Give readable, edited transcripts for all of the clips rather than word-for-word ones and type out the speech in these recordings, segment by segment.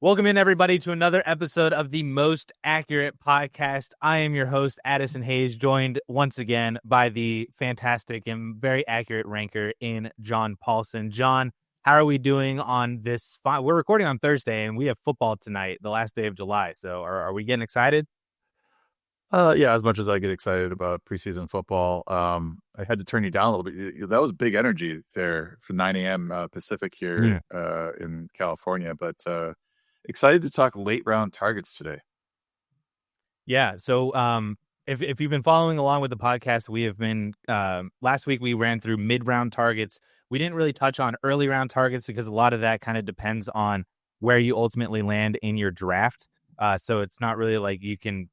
Welcome in, everybody, to another episode of the Most Accurate Podcast. I am your host, Addison Hayes, joined once again by the fantastic and very accurate ranker in John Paulson. John, how are we doing on this? We're recording on Thursday, and we have football tonight, the last day of July. So are we getting excited? Yeah, as much as I get excited about preseason football, I had to turn you down a little bit. That was big energy there for 9 a.m. Pacific here in California, but excited to talk late round targets today. Yeah. So if you've been following along with the podcast, we have been last week we ran through mid-round targets. We didn't really touch on early round targets because a lot of that kind of depends on where you ultimately land in your draft. So it's not really like you can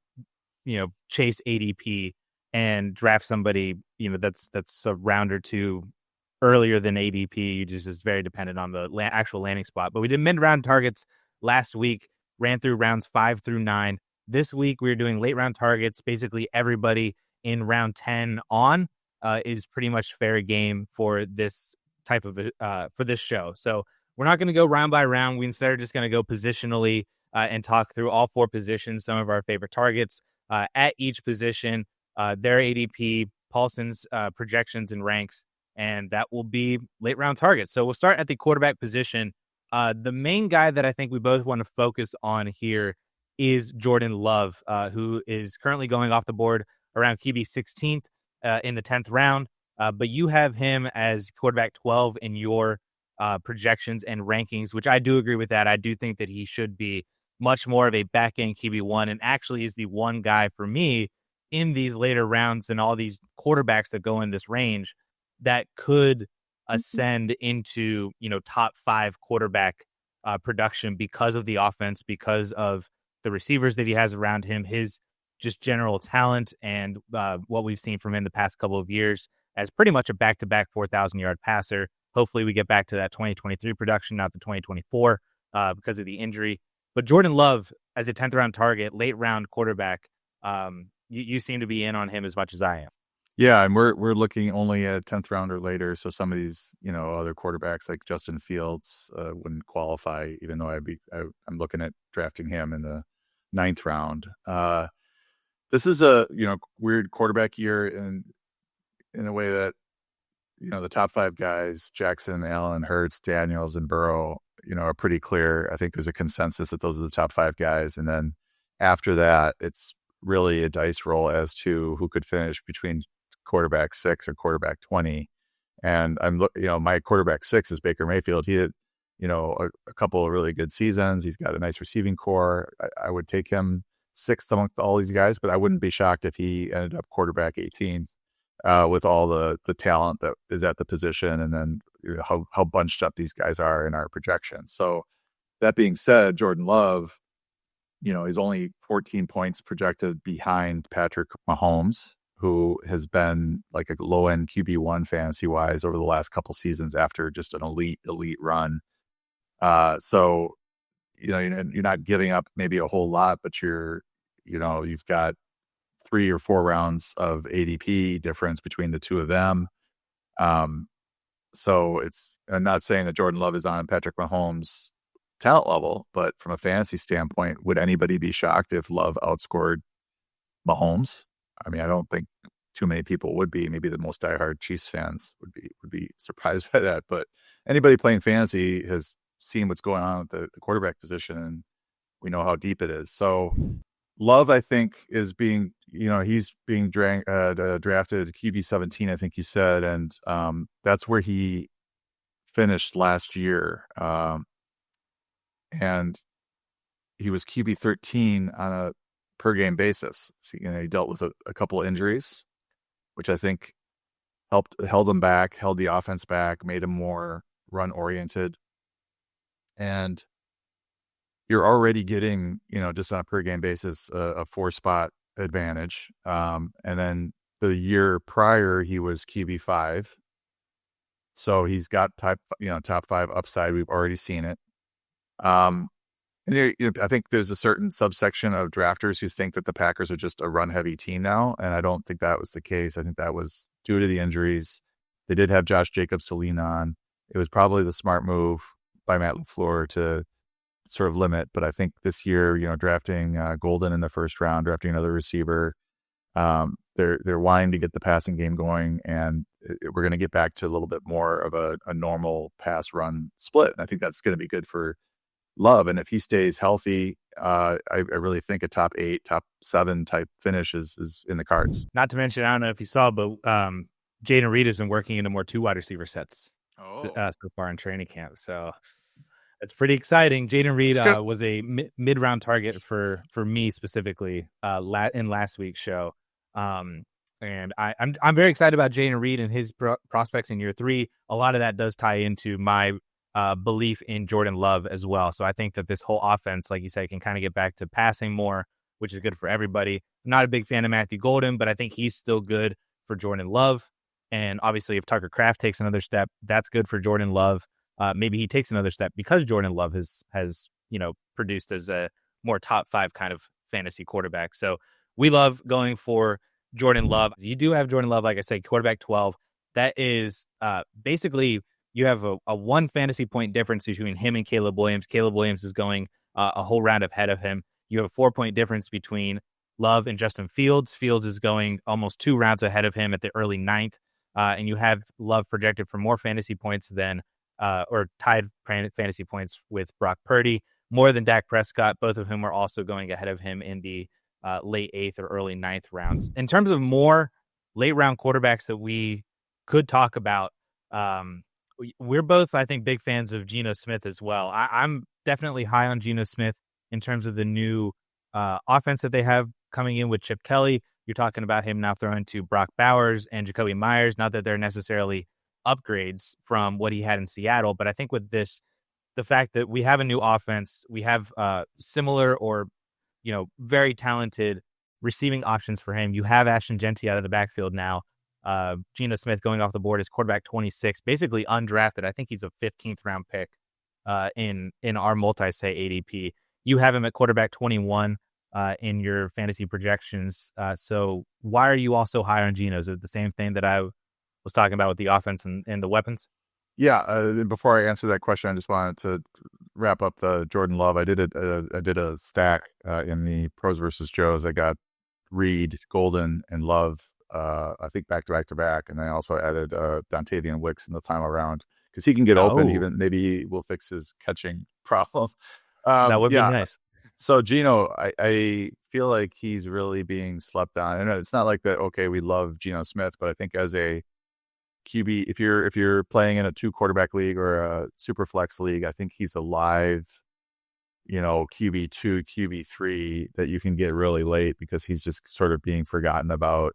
chase ADP and draft somebody, that's a round or two earlier than ADP. You just is very dependent on the actual landing spot. But we did mid-round targets last week, ran through rounds 5 through 9. This week we're doing late round targets. Basically everybody in round 10 on is pretty much fair game for this type of for this show. So we're not going to go round by round. We instead are just going to go positionally and talk through all four positions, some of our favorite targets at each position, their ADP, Paulson's projections and ranks, and that will be late round targets. So we'll start at the quarterback position. The main guy that I think we both want to focus on here is Jordan Love, who is currently going off the board around QB 16th in the 10th round. But you have him as quarterback 12 in your projections and rankings, which I do agree with that. I do think that he should be much more of a back-end QB1 and actually is the one guy for me in these later rounds and all these quarterbacks that go in this range that could ascend into, top 5 quarterback production because of the offense, because of the receivers that he has around him, his just general talent, and what we've seen from him the past couple of years as pretty much a back-to-back 4,000-yard passer. Hopefully we get back to that 2023 production, not the 2024 because of the injury. But Jordan Love as a 10th round target, late round quarterback, you seem to be in on him as much as I am. Yeah, and we're looking only at 10th round or later. So some of these, other quarterbacks like Justin Fields wouldn't qualify, even though I'm looking at drafting him in the 9th round. This is a weird quarterback year in a way that the top 5 guys, Jackson, Allen, Hurts, Daniels, and Burrow, are pretty clear. I think there's a consensus that those are the top 5 guys. And then after that, it's really a dice roll as to who could finish between quarterback 6 or quarterback 20. And my quarterback 6 is Baker Mayfield. He had, a couple of really good seasons. He's got a nice receiving core. I would take him 6th amongst all these guys, but I wouldn't be shocked if he ended up quarterback 18 with all the talent that is at the position, and then how bunched up these guys are in our projections. So that being said, Jordan Love, he's only 14 points projected behind Patrick Mahomes, who has been like a low-end QB1 fantasy-wise over the last couple seasons after just an elite run. So, you're not giving up maybe a whole lot, but you've got 3 or 4 rounds of ADP difference between the two of them. So I'm not saying that Jordan Love is on Patrick Mahomes' talent level, but from a fantasy standpoint, would anybody be shocked if Love outscored Mahomes? I mean, I don't think too many people would be. Maybe the most diehard Chiefs fans would be surprised by that. But anybody playing fantasy has seen what's going on with the quarterback position, and we know how deep it is. So Love, I think, is being, he's being drafted QB 17, I think you said, and that's where he finished last year. And he was QB 13 on a per game basis. So, he dealt with a couple of injuries, which I think held him back, held the offense back, made him more run oriented. And you're already getting, just on a per game basis, a 4-spot advantage. And then the year prior, he was QB 5. So he's got top 5 upside. We've already seen it. And I think there's a certain subsection of drafters who think that the Packers are just a run heavy team now. And I don't think that was the case. I think that was due to the injuries. They did have Josh Jacobs to lean on. It was probably the smart move by Matt LaFleur to sort of limit. But I think this year, drafting Golden in the first round, drafting another receiver, they're wanting to get the passing game going, and we're going to get back to a little bit more of a normal pass run split. And I think that's going to be good for Love. And if he stays healthy, I really think a top 8, top 7 type finish is in the cards. Not to mention, I don't know if you saw, but Jaden Reed has been working into more 2 wide receiver sets so far in training camp. So it's pretty exciting. Jaden Reed was a mid-round target for me specifically in last week's show. And I'm very excited about Jaden Reed and his prospects in year 3. A lot of that does tie into my belief in Jordan Love as well. So I think that this whole offense, like you said, can kind of get back to passing more, which is good for everybody. I'm not a big fan of Matthew Golden, but I think he's still good for Jordan Love. And obviously, if Tucker Kraft takes another step, that's good for Jordan Love. Maybe he takes another step because Jordan Love has produced as a more top 5 kind of fantasy quarterback. So we love going for Jordan Love. You do have Jordan Love, like I said, quarterback 12. That is basically you have a 1 fantasy point difference between him and Caleb Williams. Caleb Williams is going a whole round ahead of him. You have a 4-point difference between Love and Justin Fields. Fields is going almost 2 rounds ahead of him at the early 9th. And you have Love projected for more fantasy points than or tied fantasy points with Brock Purdy, more than Dak Prescott, both of whom are also going ahead of him in the late 8th or early 9th rounds. In terms of more late round quarterbacks that we could talk about, we're both, I think, big fans of Geno Smith as well. I'm definitely high on Geno Smith in terms of the new offense that they have coming in with Chip Kelly. You're talking about him now throwing to Brock Bowers and Jacoby Myers. Not that they're necessarily upgrades from what he had in Seattle, but I think with this, the fact that we have a new offense, we have similar or very talented receiving options for him. You have Ashton Genty out of the backfield now. Geno Smith going off the board is quarterback 26, basically undrafted. I think he's a 15th round pick in our multi-say ADP. You have him at quarterback 21 in your fantasy projections. So why are you also high on Geno? Is it the same thing that I was talking about with the offense and the weapons? Yeah. Before I answer that question, I just wanted to wrap up the Jordan Love. I did a stack in the Pros versus Joes. I got Reed, Golden, and Love. I think back to back, and I also added Dontavian Wicks in the final round because he can get open. Even maybe we'll fix his catching problem. That would be nice. So Geno, I feel like he's really being slept on. And it's not like that. Okay, we love Geno Smith, but I think as a QB, if you're playing in a 2 quarterback league or a super flex league, I think he's a live, QB2, QB3 that you can get really late because he's just sort of being forgotten about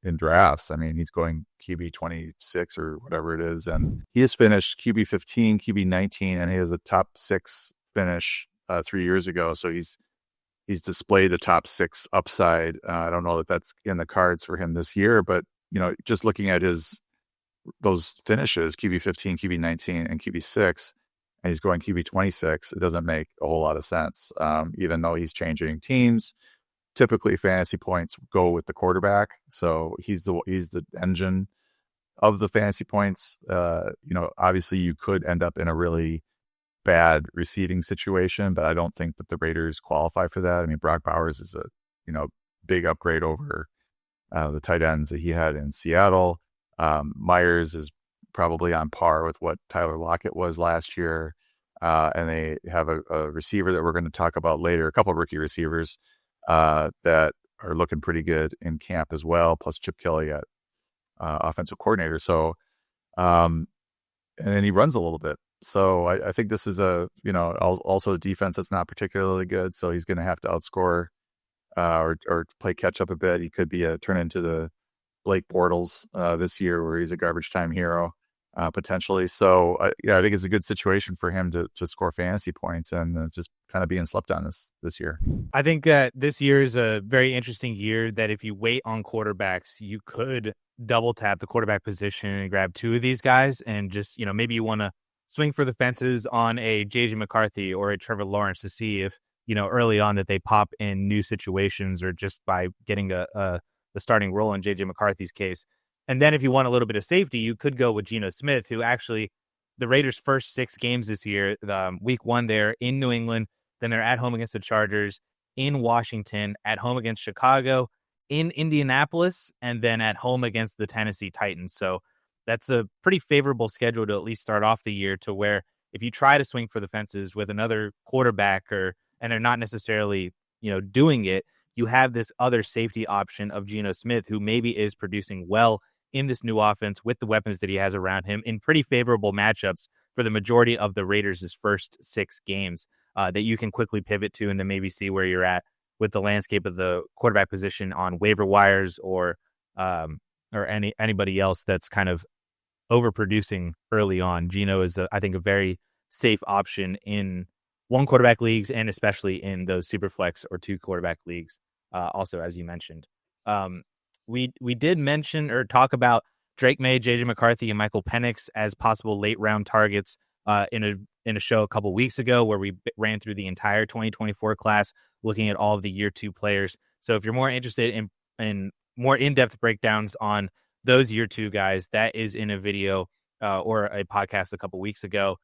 in drafts. I mean, he's going QB 26 or whatever it is, and he has finished QB 15, QB 19, and he has a top 6 finish 3 years ago. So he's displayed the top 6 upside. I don't know that that's in the cards for him this year, but just looking at those finishes, QB 15, QB 19, and QB 6. And he's going QB 26, it doesn't make a whole lot of sense. Even though he's changing teams, typically fantasy points go with the quarterback. So he's the engine of the fantasy points. Obviously you could end up in a really bad receiving situation, but I don't think that the Raiders qualify for that. I mean, Brock Bowers is a big upgrade over the tight ends that he had in Seattle. Myers is probably on par with what Tyler Lockett was last year. And they have a receiver that we're going to talk about later, a couple of rookie receivers that are looking pretty good in camp as well, plus Chip Kelly at offensive coordinator. So, and then he runs a little bit. So I think this is also a defense that's not particularly good. So he's going to have to outscore or play catch up a bit. He could be turn into the Blake Bortles this year, where he's a garbage time hero potentially. So I think it's a good situation for him to score fantasy points and just kind of being slept on this year. I think that this year is a very interesting year that if you wait on quarterbacks, you could double tap the quarterback position and grab 2 of these guys and just, maybe you want to swing for the fences on a JJ McCarthy or a Trevor Lawrence to see if, early on that they pop in new situations or just by getting the starting role in JJ McCarthy's case. And then if you want a little bit of safety, you could go with Geno Smith, who actually the Raiders' first 6 games this year. Week 1 they're in New England, then they're at home against the Chargers, in Washington, at home against Chicago, in Indianapolis, and then at home against the Tennessee Titans. So that's a pretty favorable schedule to at least start off the year, to where if you try to swing for the fences with another quarterback, and they're not necessarily, doing it, you have this other safety option of Geno Smith, who maybe is producing well in this new offense with the weapons that he has around him in pretty favorable matchups for the majority of the Raiders' first 6 games, that you can quickly pivot to and then maybe see where you're at with the landscape of the quarterback position on waiver wires or anybody else that's kind of overproducing early on. Geno is, I think, a very safe option in 1 quarterback leagues, and especially in those super flex or 2 quarterback leagues. Also, as you mentioned, we did mention or talk about Drake May, JJ McCarthy, and Michael Penix as possible late round targets in a show a couple weeks ago, where we ran through the entire 2024 class, looking at all of the year 2 players. So if you're more interested in more in-depth breakdowns on those year 2 guys, that is in a video or a podcast a couple weeks ago.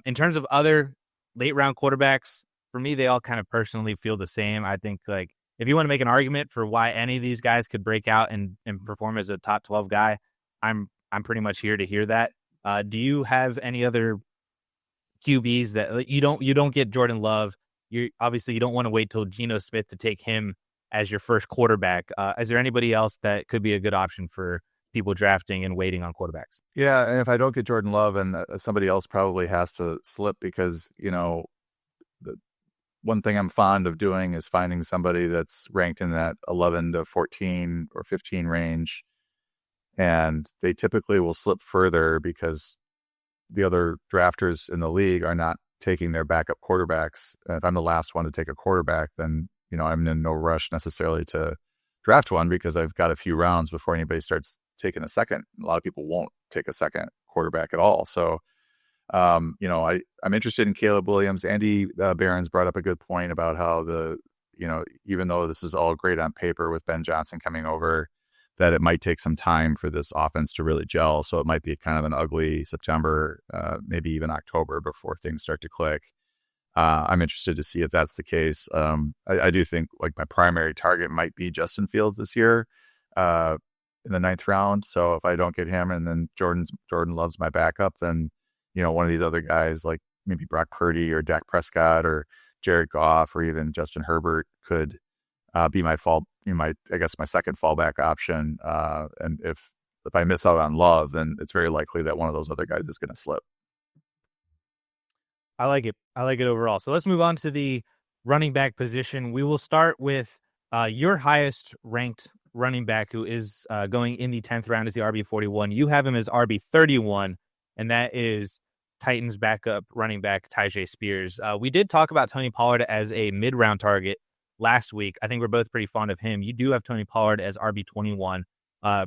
In terms of other late round quarterbacks, for me, they all kind of personally feel the same. I think, like, if you want to make an argument for why any of these guys could break out and perform as a top 12 guy, I'm pretty much here to hear that. Do you have any other QBs that you don't get Jordan Love? You don't want to wait till Geno Smith to take him as your first quarterback. Is there anybody else that could be a good option for people drafting and waiting on quarterbacks? Yeah, and if I don't get Jordan Love, and somebody else probably has to slip, because the one thing I'm fond of doing is finding somebody that's ranked in that 11 to 14 or 15 range, and they typically will slip further because the other drafters in the league are not taking their backup quarterbacks. And if I'm the last one to take a quarterback, then I'm in no rush necessarily to draft one, because I've got a few rounds before anybody starts taking a second. A lot of people won't take a second quarterback at all. So I'm interested in Caleb Williams. Andy Barron's brought up a good point about how even though this is all great on paper with Ben Johnson coming over, that it might take some time for this offense to really gel. So it might be kind of an ugly September, maybe even October before things start to click. I'm interested to see if that's the case. I do think, like, my primary target might be Justin Fields this year in the 9th round. So if I don't get him, and then Jordan Love's my backup, then one of these other guys, like maybe Brock Purdy or Dak Prescott or Jared Goff or even Justin Herbert, could be my my second fallback option. And if I miss out on Love, then it's very likely that one of those other guys is going to slip. I like it. I like it overall. So let's move on to the running back position. We will start with your highest ranked running back, who is going in the 10th round as the RB41. You have him as RB31, and that is Titans backup running back Tyjae Spears. We did talk about Tony Pollard as a mid-round target last week. I think we're both pretty fond of him. You do have Tony Pollard as RB21,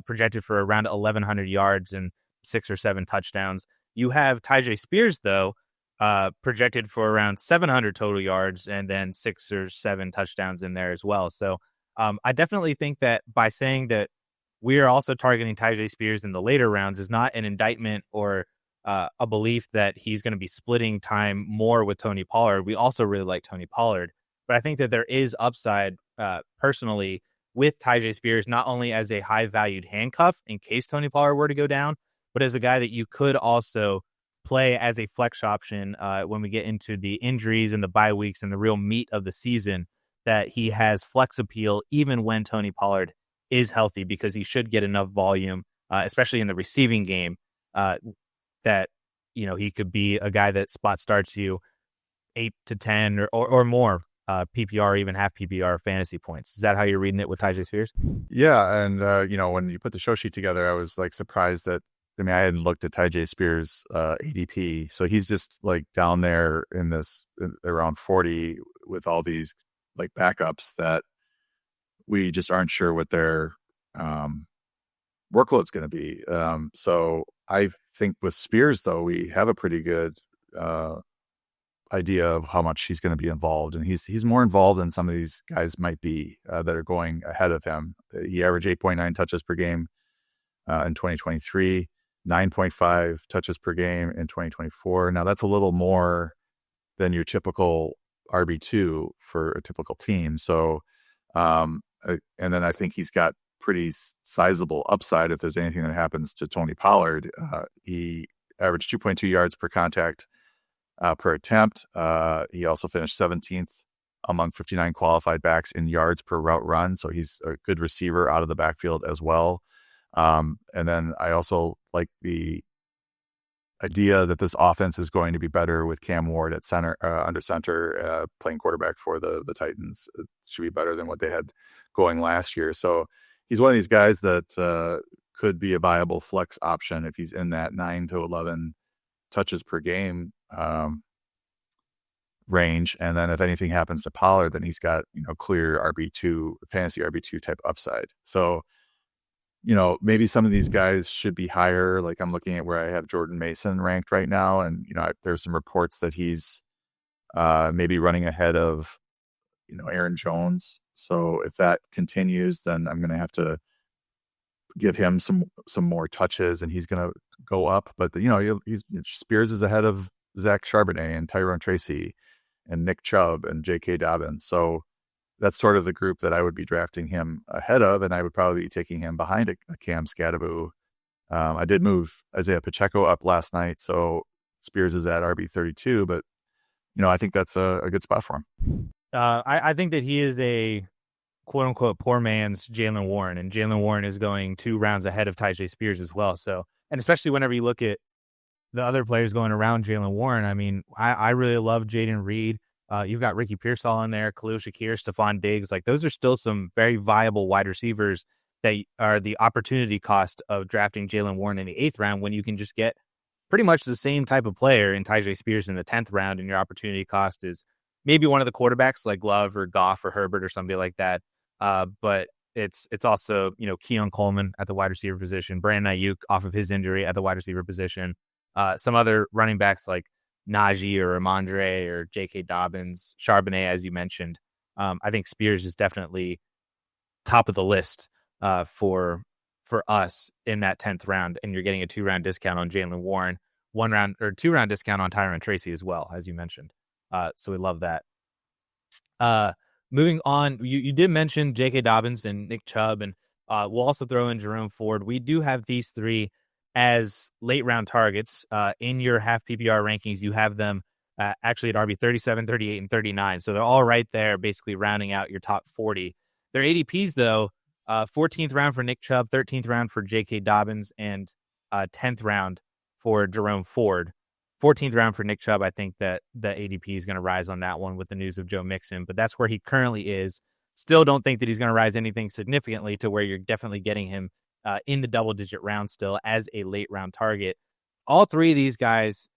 projected for around 1,100 yards and 6 or 7 touchdowns. You have Tyjae Spears, though, projected for around 700 total yards and then 6 or 7 touchdowns in there as well. So I definitely think that by saying that we are also targeting Tyjae Spears in the later rounds is not an indictment or a belief that he's going to be splitting time more with Tony Pollard. We also really like Tony Pollard, but I think that there is upside personally with Tyjae Spears, not only as a high valued handcuff in case Tony Pollard were to go down, but as a guy that you could also play as a flex option when we get into the injuries and the bye weeks and the real meat of the season, that he has flex appeal even when Tony Pollard is healthy, because he should get enough volume, especially in the receiving game, that he could be a guy that spot starts you 8 to 10 or more PPR, even half PPR fantasy points. Is that how you're reading it with Tyjae Spears? Yeah, and when you put the show sheet together, I was like surprised that I hadn't looked at Tyjae Spears' ADP, so he's just like down there in this around 40 with all these like backups that we just aren't sure what their workload's going to be. So I think with Spears, though, we have a pretty good idea of how much he's going to be involved, and he's more involved than some of these guys might be that are going ahead of him. He averaged 8.9 touches per game in 2023. 9.5 touches per game in 2024. Now that's a little more than your typical RB2 for a typical team. So, and then I think he's got pretty sizable upside if there's anything that happens to Tony Pollard. He averaged 2.2 yards per contact per attempt. He also finished 17th among 59 qualified backs in yards per route run. So he's a good receiver out of the backfield as well. And then I also like the idea that this offense is going to be better with Cam Ward at center, under center, playing quarterback for the Titans. It should be better than what they had going last year. So he's one of these guys that could be a viable flex option if he's in that 9 to 11 touches per game range. And then if anything happens to Pollard, then he's got, clear RB2, fantasy RB2 type upside. So, maybe some of these guys should be higher. Like I'm looking at where I have Jordan Mason ranked right now. And, there's some reports that he's maybe running ahead of, Aaron Jones. So if that continues, then I'm going to have to give him some more touches and he's going to go up. But, Spears is ahead of Zach Charbonnet and Tyrone Tracy and Nick Chubb and J.K. Dobbins. So that's sort of the group that I would be drafting him ahead of, and I would probably be taking him behind a Cam Scadaboo. I did move Isaiah Pacheco up last night, so Spears is at RB32, but, I think that's a good spot for him. I think that he is a quote-unquote poor man's Jaylen Warren, and Jaylen Warren is going 2 rounds ahead of Tyjae Spears as well. So, and especially whenever you look at the other players going around Jaylen Warren, I mean, I really love Jaden Reed. You've got Ricky Pearsall in there, Khalil Shakir, Stephon Diggs. Like, those are still some very viable wide receivers that are the opportunity cost of drafting Jaylen Warren in the 8th round when you can just get pretty much the same type of player in Tyjae Spears in the 10th round, and your opportunity cost is maybe one of the quarterbacks like Love or Goff or Herbert or somebody like that. But it's also, Keon Coleman at the wide receiver position, Brandon Ayuk off of his injury at the wide receiver position. Some other running backs like Najee or Ramondre or J.K. Dobbins, Charbonnet, as you mentioned. I think Spears is definitely top of the list for us in that 10th round, and you're getting a 2-round discount on Jaylen Warren, 2-round discount on Tyrone Tracy as well, as you mentioned. So we love that. Moving on, you did mention J.K. Dobbins and Nick Chubb, and we'll also throw in Jerome Ford. We do have these 3 as late round targets. In your half PPR rankings, you have them actually at RB 37, 38, and 39. So they're all right there, basically rounding out your top 40. Their ADPs, though, 14th round for Nick Chubb, 13th round for J.K. Dobbins, and 10th round for Jerome Ford. 14th round for Nick Chubb, I think that the ADP is going to rise on that one with the news of Joe Mixon, but that's where he currently is. Still don't think that he's going to rise anything significantly to where you're definitely getting him in the double-digit round still as a late-round target. All 3 of these guys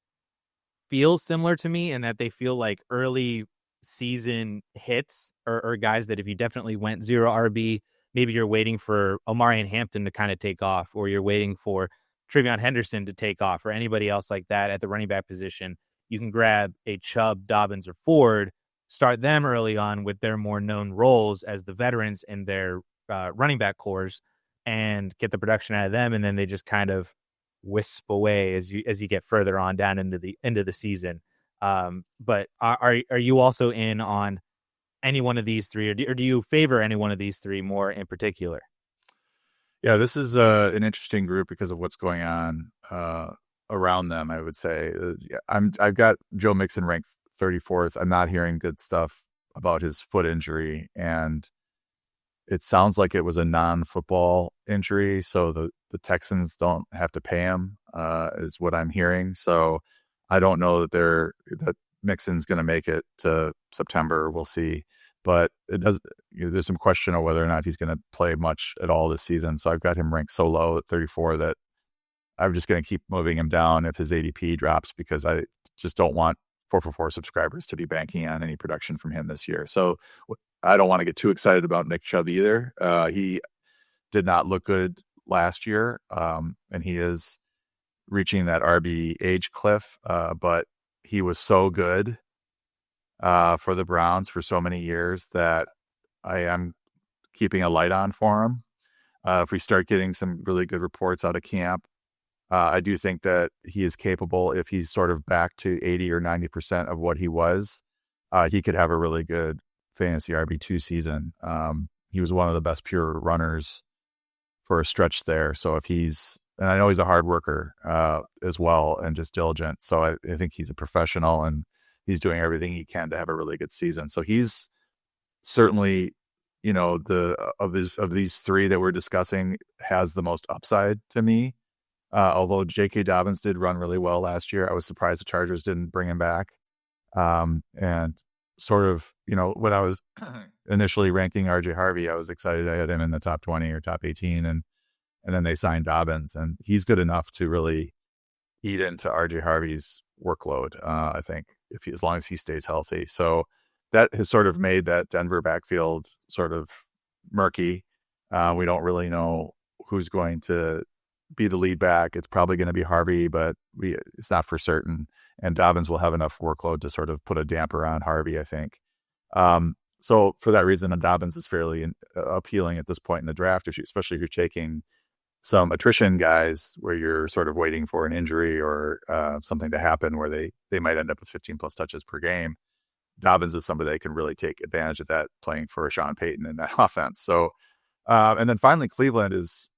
feel similar to me in that they feel like early season hits or guys that if you definitely went 0 RB, maybe you're waiting for Omarion Hampton to kind of take off, or you're waiting for Trevion Henderson to take off, or anybody else like that at the running back position. You can grab a Chubb, Dobbins, or Ford, start them early on with their more known roles as the veterans in their running back cores, and get the production out of them, and then they just kind of wisp away as you get further on down into the season. But are you also in on any one of these 3, or do you favor any one of these 3 more in particular? Yeah, this is an interesting group because of what's going on around them, I would say. I've got Joe Mixon ranked 34th. I'm not hearing good stuff about his foot injury, and it sounds like it was a non-football injury, so the Texans don't have to pay him, is what I'm hearing. So I don't know that Mixon's going to make it to September. We'll see. But it does. There's some question of whether or not he's going to play much at all this season. So I've got him ranked so low at 34 that I'm just going to keep moving him down if his ADP drops, because I just don't want 444 subscribers to be banking on any production from him this year. So I don't want to get too excited about Nick Chubb either. He did not look good last year, and he is reaching that RB age cliff, but he was so good for the Browns for so many years that I am keeping a light on for him. If we start getting some really good reports out of camp, I do think that he is capable, if he's sort of back to 80 or 90% of what he was, he could have a really good fantasy RB2 season. He was one of the best pure runners for a stretch there. So and I know he's a hard worker as well and just diligent. So I think he's a professional and he's doing everything he can to have a really good season. So he's certainly, of these three that we're discussing, has the most upside to me. Although J.K. Dobbins did run really well last year, I was surprised the Chargers didn't bring him back. And sort of, when I was initially ranking R.J. Harvey, I was excited I had him in the top 20 or top 18, and then they signed Dobbins, and he's good enough to really eat into R.J. Harvey's workload, I think, as long as he stays healthy. So that has sort of made that Denver backfield sort of murky. We don't really know who's going to be the lead back. It's probably going to be Harvey, but it's not for certain. And Dobbins will have enough workload to sort of put a damper on Harvey, I think. So for that reason, Dobbins is fairly appealing at this point in the draft, especially if you're taking some attrition guys where you're sort of waiting for an injury or something to happen where they might end up with 15 plus touches per game. Dobbins is somebody that can really take advantage of that, playing for Sean Payton in that offense. So, and then finally, Cleveland is,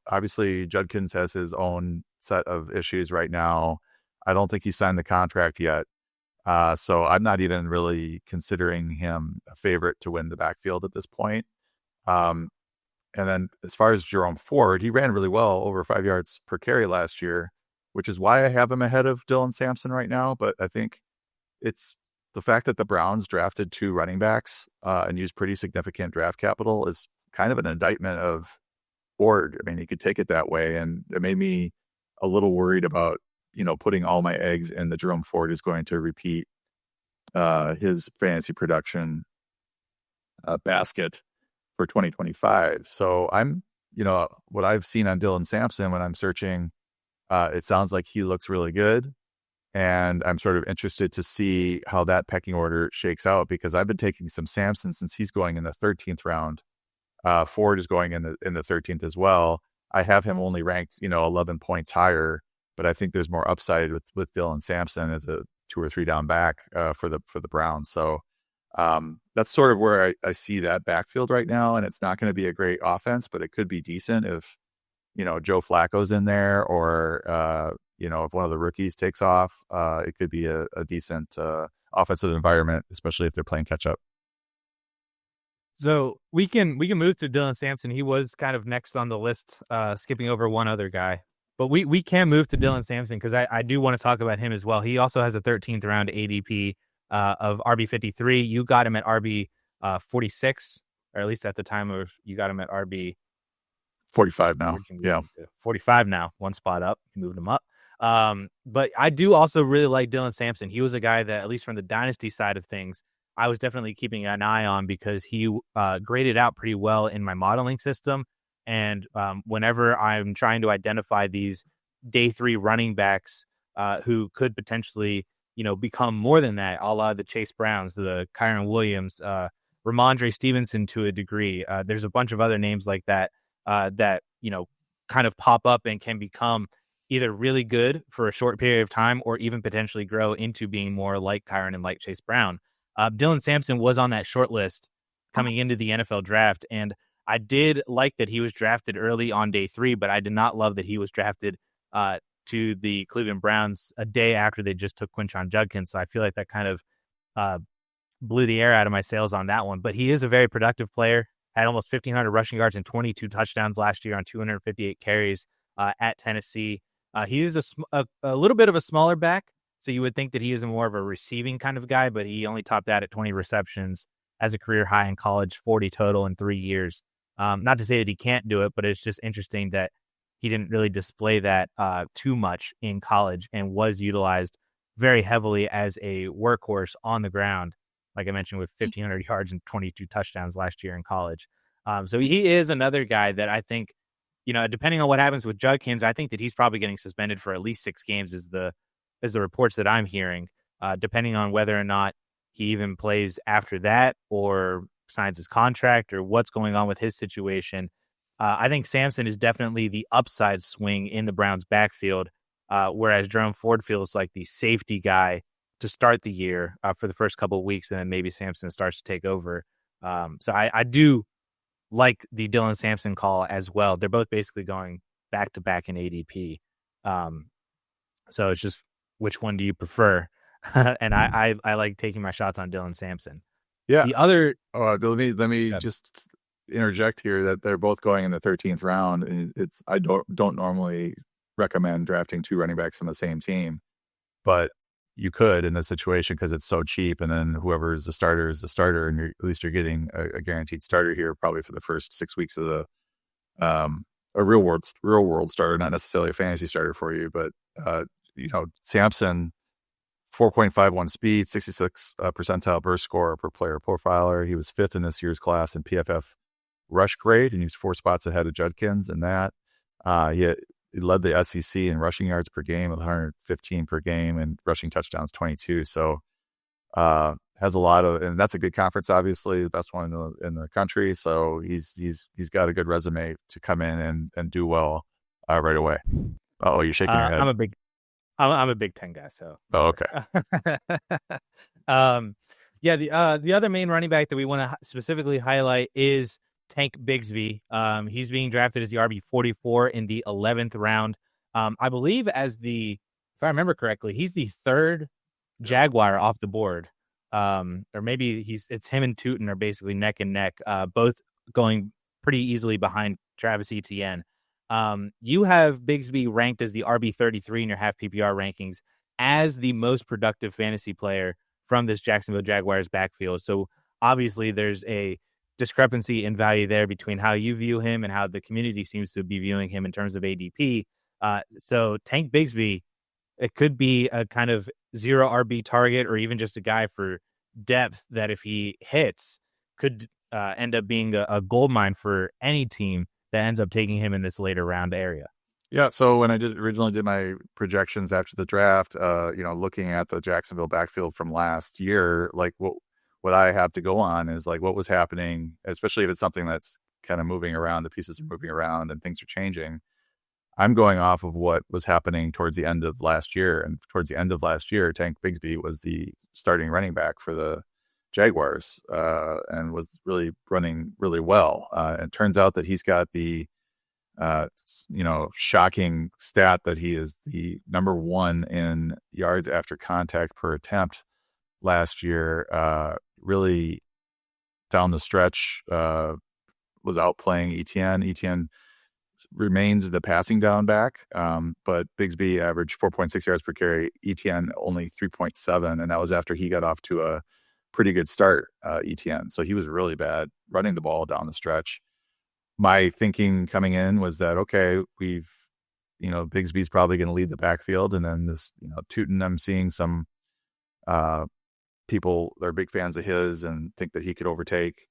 obviously Judkins has his own set of issues right now. I don't think he signed the contract yet. So I'm not even really considering him a favorite to win the backfield at this point. And then as far as Jerome Ford, he ran really well, over 5 yards per carry last year, which is why I have him ahead of Dylan Sampson right now. But I think it's the fact that the Browns drafted 2 running backs and used pretty significant draft capital is kind of an indictment of Ford. I mean, you could take it that way. And it made me a little worried about, putting all my eggs in the Jerome Ford is going to repeat his fantasy production basket for 2025. So I'm, what I've seen on Dylan Sampson when I'm searching, it sounds like he looks really good. And I'm sort of interested to see how that pecking order shakes out, because I've been taking some Sampson since he's going in the 13th round. Ford is going in the 13th as well. I have him only ranked, 11 points higher, but I think there's more upside with Dylan Sampson as a 2 or 3 down back for the Browns. So that's sort of where I see that backfield right now. And it's not going to be a great offense, but it could be decent if, Joe Flacco's in there, or, if one of the rookies takes off, it could be a decent offensive environment, especially if they're playing catch up. So we can move to Dylan Sampson. He was kind of next on the list, skipping over one other guy. But we can move to Dylan Sampson because I do want to talk about him as well. He also has a 13th round ADP of RB53. You got him at RB 46, or at least at the time of you got him at RB 45 now. Yeah, 45 now. One spot up. You moved him up. But I do also really like Dylan Sampson. He was a guy that, at least from the dynasty side of things, I was definitely keeping an eye on because he graded out pretty well in my modeling system. And whenever I'm trying to identify these day 3 running backs who could potentially, become more than that, a la the Chase Browns, the Kyron Williams, Ramondre Stevenson to a degree. There's a bunch of other names like that that, kind of pop up and can become either really good for a short period of time or even potentially grow into being more like Kyron and like Chase Brown. Dylan Sampson was on that short list coming into the NFL draft, and I did like that he was drafted early on day 3, but I did not love that he was drafted to the Cleveland Browns a day after they just took Quinshon Judkins. So I feel like that kind of blew the air out of my sails on that one. But he is a very productive player, had almost 1,500 rushing yards and 22 touchdowns last year on 258 carries at Tennessee. He is a little bit of a smaller back, so you would think that he is more of a receiving kind of guy, but he only topped that at 20 receptions as a career high in college, 40 total in 3 years. Not to say that he can't do it, but it's just interesting that he didn't really display that too much in college and was utilized very heavily as a workhorse on the ground, like I mentioned, with 1,500 yards and 22 touchdowns last year in college. So he is another guy that I think, depending on what happens with Judkins, I think that he's probably getting suspended for at least 6 games is the reports that I'm hearing, depending on whether or not he even plays after that or signs his contract or what's going on with his situation. I think Sampson is definitely the upside swing in the Browns backfield, whereas Jerome Ford feels like the safety guy to start the year for the first couple of weeks, and then maybe Sampson starts to take over. So I do like the Dylan Sampson call as well. They're both basically going back to back in ADP. So it's just which one do you prefer? And I like taking my shots on Dylan Sampson. Yeah. The other, let me just interject here that they're both going in the 13th round, and I don't normally recommend drafting 2 running backs from the same team, but you could in this situation because it's so cheap, and then whoever is the starter is the starter, and at least you're getting a guaranteed starter here probably for the first 6 weeks of the a real world starter, not necessarily a fantasy starter for you, but Sampson, 4.51 speed, 66 percentile burst score per player profiler. He was 5th in this year's class in PFF rush grade, and he was 4 spots ahead of Judkins in that. He led the SEC in rushing yards per game with 115 per game and rushing touchdowns 22. So has a lot of, and that's a good conference, obviously, the best one in the country. So he's got a good resume to come in and do well right away. Oh, you're shaking your head. I'm a Big Ten guy, so. Oh, okay. The other main running back that we want to specifically highlight is Tank Bigsby. He's being drafted as the RB44 in the 11th round. I believe if I remember correctly, he's the 3rd Jaguar off the board. Or maybe it's him and Tootin are basically neck and neck, both going pretty easily behind Travis Etienne. You have Bigsby ranked as the RB33 in your half PPR rankings as the most productive fantasy player from this Jacksonville Jaguars backfield. So obviously there's a discrepancy in value there between how you view him and how the community seems to be viewing him in terms of ADP. So Tank Bigsby, it could be a kind of 0 RB target or even just a guy for depth that if he hits could end up being a gold mine for any team that ends up taking him in this later round area. Yeah, so when I originally did my projections after the draft, looking at the Jacksonville backfield from last year, like what I have to go on is like what was happening, especially if it's something that's kind of moving around, the pieces are moving around and things are changing. I'm going off of what was happening towards the end of last year. And towards the end of last year, Tank Bigsby was the starting running back for the Jaguars and was really running really well. It turns out that he's got the shocking stat that he is the number 1 in yards after contact per attempt last year. Really down the stretch was outplaying Etienne. Etienne remained the passing down back, but Bigsby averaged 4.6 yards per carry. Etienne only 3.7, and that was after he got off to a pretty good start, Etienne. So he was really bad running the ball down the stretch. My thinking coming in was that, okay, Bigsby's probably going to lead the backfield, and then this, Tootin, I'm seeing some people, they're big fans of his and think that he could overtake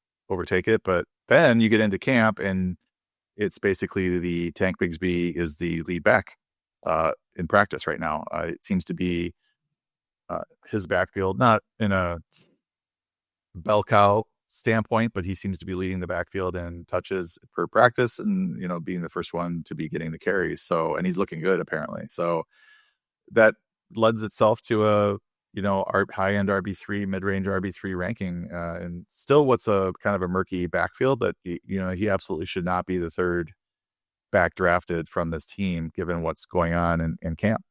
it. But then you get into camp and it's basically the Tank Bigsby is the lead back in practice right now. It seems to be his backfield, not in a bell cow standpoint, but he seems to be leading the backfield in touches per practice and, being the first one to be getting the carries. So, and he's looking good apparently. So that lends itself to a, high-end RB3, mid-range RB3 ranking, and still what's a kind of a murky backfield that, he absolutely should not be the 3rd back drafted from this team, given what's going on in camp.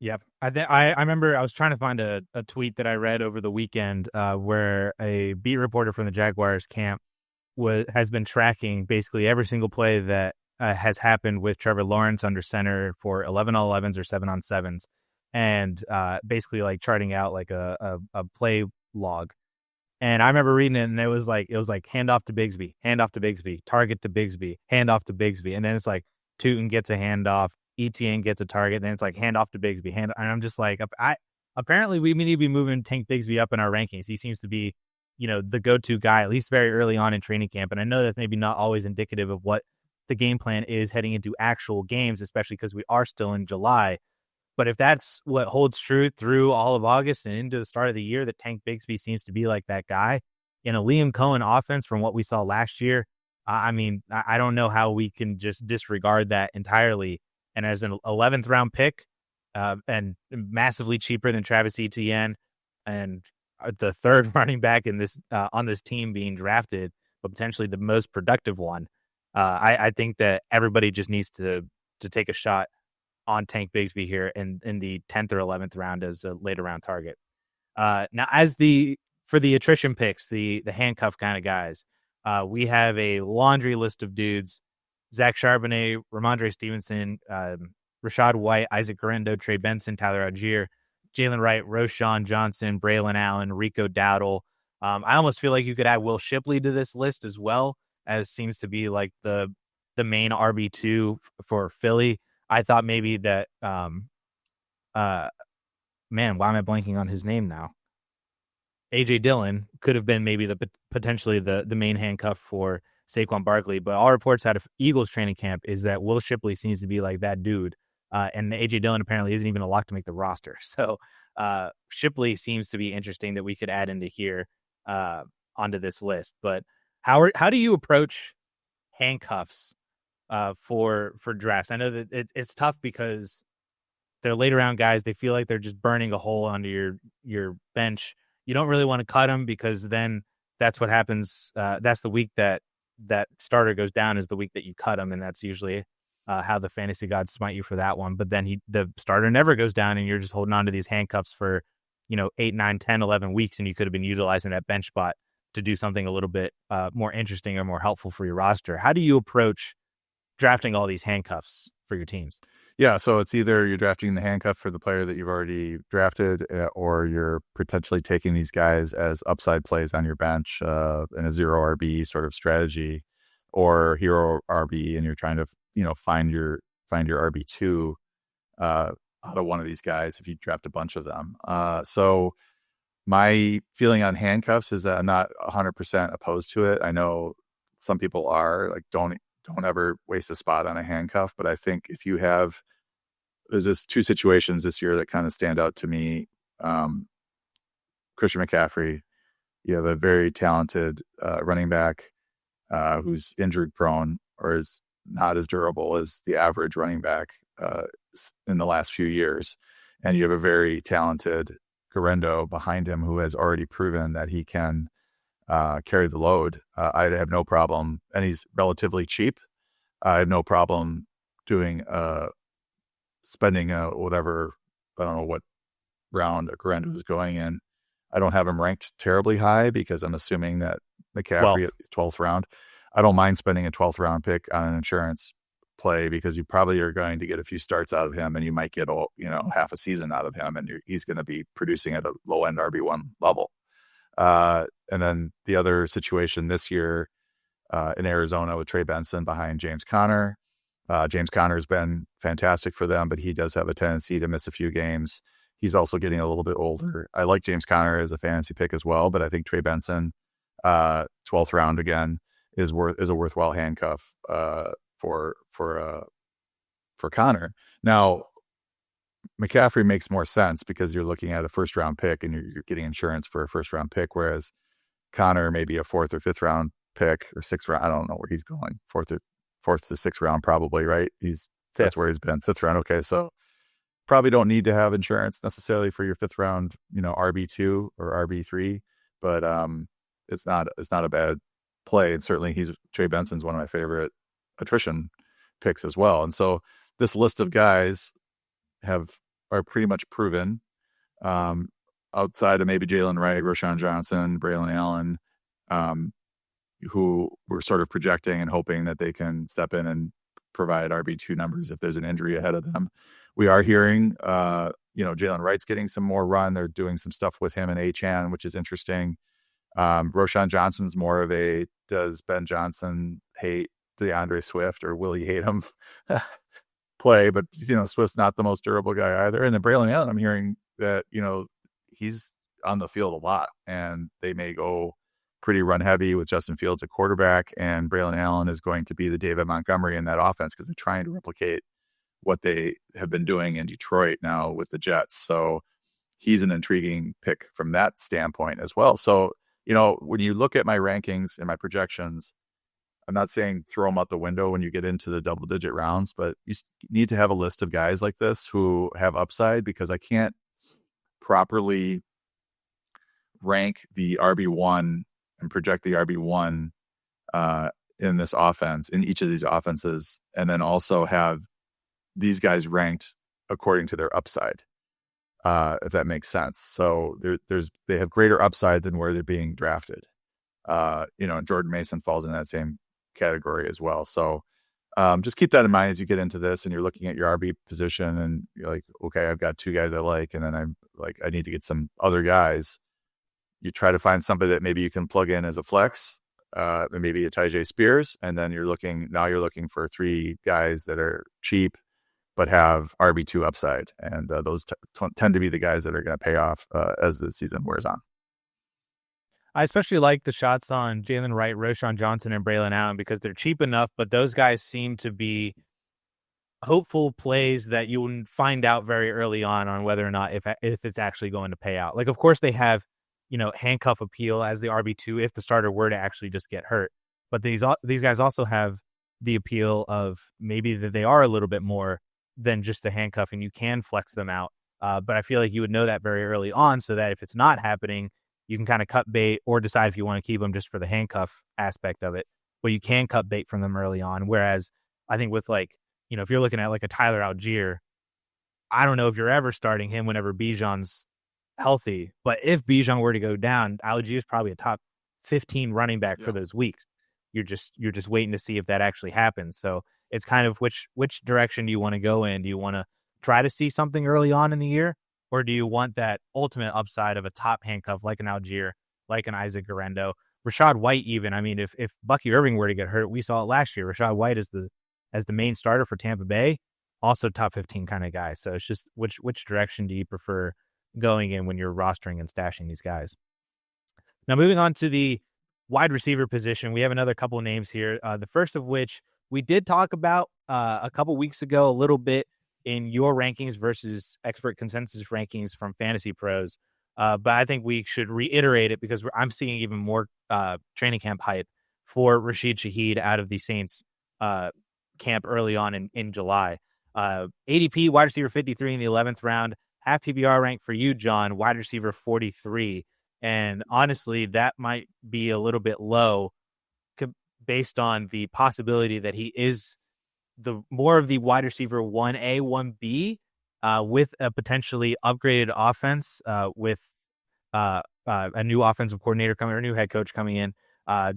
Yep. I remember I was trying to find a tweet that I read over the weekend where a beat reporter from the Jaguars camp has been tracking basically every single play that has happened with Trevor Lawrence under center for 11-on-11s or 7-on-7s. And basically like charting out like a play log. And I remember reading it and it was like hand off to Bigsby, target to Bigsby, hand off to Bigsby. And then it's like Tootin gets a handoff, Etienne gets a target, then it's like hand off to Bigsby. And I'm just like, apparently we need to be moving Tank Bigsby up in our rankings. He seems to be, the go-to guy, at least very early on in training camp. And I know that's maybe not always indicative of what the game plan is heading into actual games, especially because we are still in July. But if that's what holds true through all of August and into the start of the year, that Tank Bigsby seems to be like that guy in a Liam Cohen offense from what we saw last year, I mean, I don't know how we can just disregard that entirely. And as an 11th round pick, and massively cheaper than Travis Etienne, and the third running back in this on this team being drafted, but potentially the most productive one. I think that everybody just needs to take a shot on Tank Bigsby here in the 10th or 11th round as a later round target. Now, for the attrition picks, the handcuff kind of guys, we have a laundry list of dudes: Zach Charbonnet, Ramondre Stevenson, Rashad White, Isaac Guerrero, Trey Benson, Tyler Algier, Jalen Wright, Roshan Johnson, Braylon Allen, Rico Dowdle. I almost feel like you could add Will Shipley to this list as well, as seems to be like the main RB2 for Philly. I thought maybe that man, why am I blanking on his name now? AJ Dillon could have been maybe potentially the main handcuff for Saquon Barkley, but all reports out of Eagles training camp is that Will Shipley seems to be like that dude, and AJ Dillon apparently isn't even a lock to make the roster. So Shipley seems to be interesting that we could add into here onto this list. But how do you approach handcuffs for drafts? I know that it's tough because they're later round guys. They feel like they're just burning a hole under your bench. You don't really want to cut them because then that's what happens. That's the week that starter goes down, is the week that you cut them, and that's usually how the fantasy gods smite you for that one. But then the starter never goes down, and you're just holding on to these handcuffs for 8, 9, 10, 11 weeks, and you could have been utilizing that bench spot to do something a little bit more interesting or more helpful for your roster. How do you approach drafting all these handcuffs for your teams? Yeah, so it's either you're drafting the handcuff for the player that you've already drafted, or you're potentially taking these guys as upside plays on your bench in a zero RB sort of strategy, or hero RB, and you're trying to find your RB2 out of one of these guys if you draft a bunch of them. So my feeling on handcuffs is that I'm not 100% opposed to it. I know some people are like, don't ever waste a spot on a handcuff. But I think if you have, there's just two situations this year that kind of stand out to me. Christian McCaffrey, you have a very talented running back who's injury prone or is not as durable as the average running back in the last few years. And you have a very talented Guerrero behind him who has already proven that he can carry the load. I'd have no problem, and he's relatively cheap. I have no problem doing spending whatever, I don't know what round Guerrero is going in. I don't have him ranked terribly high because I'm assuming that McCaffrey at 12th round. I don't mind spending a 12th round pick on an insurance play because you probably are going to get a few starts out of him, and you might get half a season out of him, and he's going to be producing at a low end RB1 level. And then the other situation this year in Arizona with Trey Benson behind James Conner. James Conner's been fantastic for them, but he does have a tendency to miss a few games. He's also getting a little bit older. I like James Conner as a fantasy pick as well, but I think Trey Benson, 12th round again, is a worthwhile handcuff for Conner. Now, McCaffrey makes more sense because you're looking at a first round pick and you're getting insurance for a first round pick, whereas Conner may be a 4th or 5th round pick or 6th round. I don't know where he's going. 4th to 6th round, probably, right? That's where he's been. 5th round. Okay. So probably don't need to have insurance necessarily for your 5th round, RB2 or RB3, but it's not a bad play. And certainly Trey Benson's one of my favorite attrition picks as well. And so this list of guys are pretty much proven, outside of maybe Jalen Wright, Roshan Johnson, Braylon Allen, who we're sort of projecting and hoping that they can step in and provide RB2 numbers if there's an injury ahead of them. We are hearing, Jalen Wright's getting some more run. They're doing some stuff with him and Achane, which is interesting. Roshan Johnson's more of a, does Ben Johnson hate DeAndre Swift or will he hate him play? But, Swift's not the most durable guy either. And then Braylon Allen, I'm hearing that, he's on the field a lot, and they may go pretty run heavy with Justin Fields at quarterback, and Braylon Allen is going to be the David Montgomery in that offense because they're trying to replicate what they have been doing in Detroit now with the Jets. So he's an intriguing pick from that standpoint as well. So, when you look at my rankings and my projections, I'm not saying throw them out the window when you get into the double digit rounds, but you need to have a list of guys like this who have upside, because I can't properly rank the RB1 and project the RB1 in this offense, in each of these offenses, and then also have these guys ranked according to their upside, if that makes sense. So they have greater upside than where they're being drafted. And Jordan Mason falls in that same category as well. So just keep that in mind as you get into this and you're looking at your RB position and you're like, okay, I've got two guys I like, and then I'm like, I need to get some other guys. You try to find somebody that maybe you can plug in as a flex, maybe a Tyjae Spears, and then you're looking for three guys that are cheap but have RB2 upside, and those tend to be the guys that are going to pay off as the season wears on. I especially like the shots on Jalen Wright, Roschon Johnson, and Braylon Allen because they're cheap enough, but those guys seem to be hopeful plays that you wouldn't find out very early on whether or not if it's actually going to pay out. Like, of course, they have, handcuff appeal as the RB2 if the starter were to actually just get hurt. But these guys also have the appeal of maybe that they are a little bit more than just a handcuff and you can flex them out. But I feel like you would know that very early on so that if it's not happening, you can kind of cut bait or decide if you want to keep them just for the handcuff aspect of it. But you can cut bait from them early on. Whereas I think with if you're looking at like a Tyler Algier, I don't know if you're ever starting him whenever Bijan's healthy. But if Bijan were to go down, Algier is probably a top 15 running back for those weeks. You're just waiting to see if that actually happens. So it's kind of which direction do you want to go in? Do you want to try to see something early on in the year? Or do you want that ultimate upside of a top handcuff like an Algier, like an Isaac Guerrero, Rashad White even? I mean, if Bucky Irving were to get hurt, we saw it last year. Rashad White as the main starter for Tampa Bay, also top 15 kind of guy. So it's just which direction do you prefer going in when you're rostering and stashing these guys? Now, moving on to the wide receiver position, we have another couple names here. The first of which we did talk about a couple weeks ago a little bit in your rankings versus expert consensus rankings from Fantasy Pros. But I think we should reiterate it because I'm seeing even more training camp hype for Rashid Shaheed out of the Saints camp early on in July. ADP, wide receiver 53 in the 11th round. Half PPR rank for you, John, wide receiver 43. And honestly, that might be a little bit low based on the possibility that he is the more of the wide receiver 1A, 1B with a potentially upgraded offense with a new offensive coordinator coming or a new head coach coming in.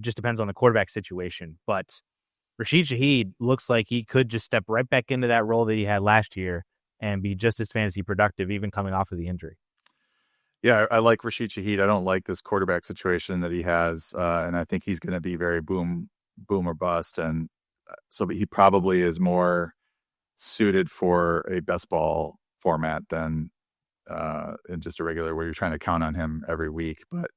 Just depends on the quarterback situation. But Rashid Shaheed looks like he could just step right back into that role that he had last year and be just as fantasy productive, even coming off of the injury. Yeah, I like Rashid Shaheed. I don't like this quarterback situation that he has, and I think he's going to be very boom or bust. And so he probably is more suited for a best ball format than in just a regular where you're trying to count on him every week. But,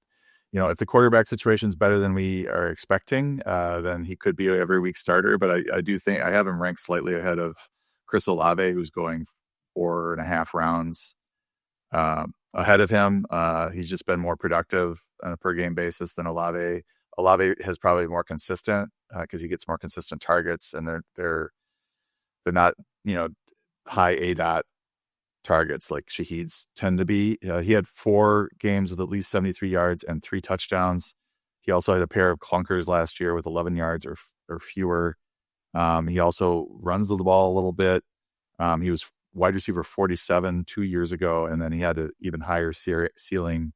if the quarterback situation is better than we are expecting, then he could be an every week starter. But I do think I have him ranked slightly ahead of Chris Olave, who's going 4.5 rounds ahead of him. He's just been more productive on a per game basis than Olave. Olave has probably more consistent because he gets more consistent targets, and they're not high ADOT targets like Shaheed's tend to be. He had 4 games with at least 73 yards and 3 touchdowns. He also had a pair of clunkers last year with 11 yards or fewer. He also runs the ball a little bit. He was wide receiver 47 2 years ago, and then he had an even higher ceiling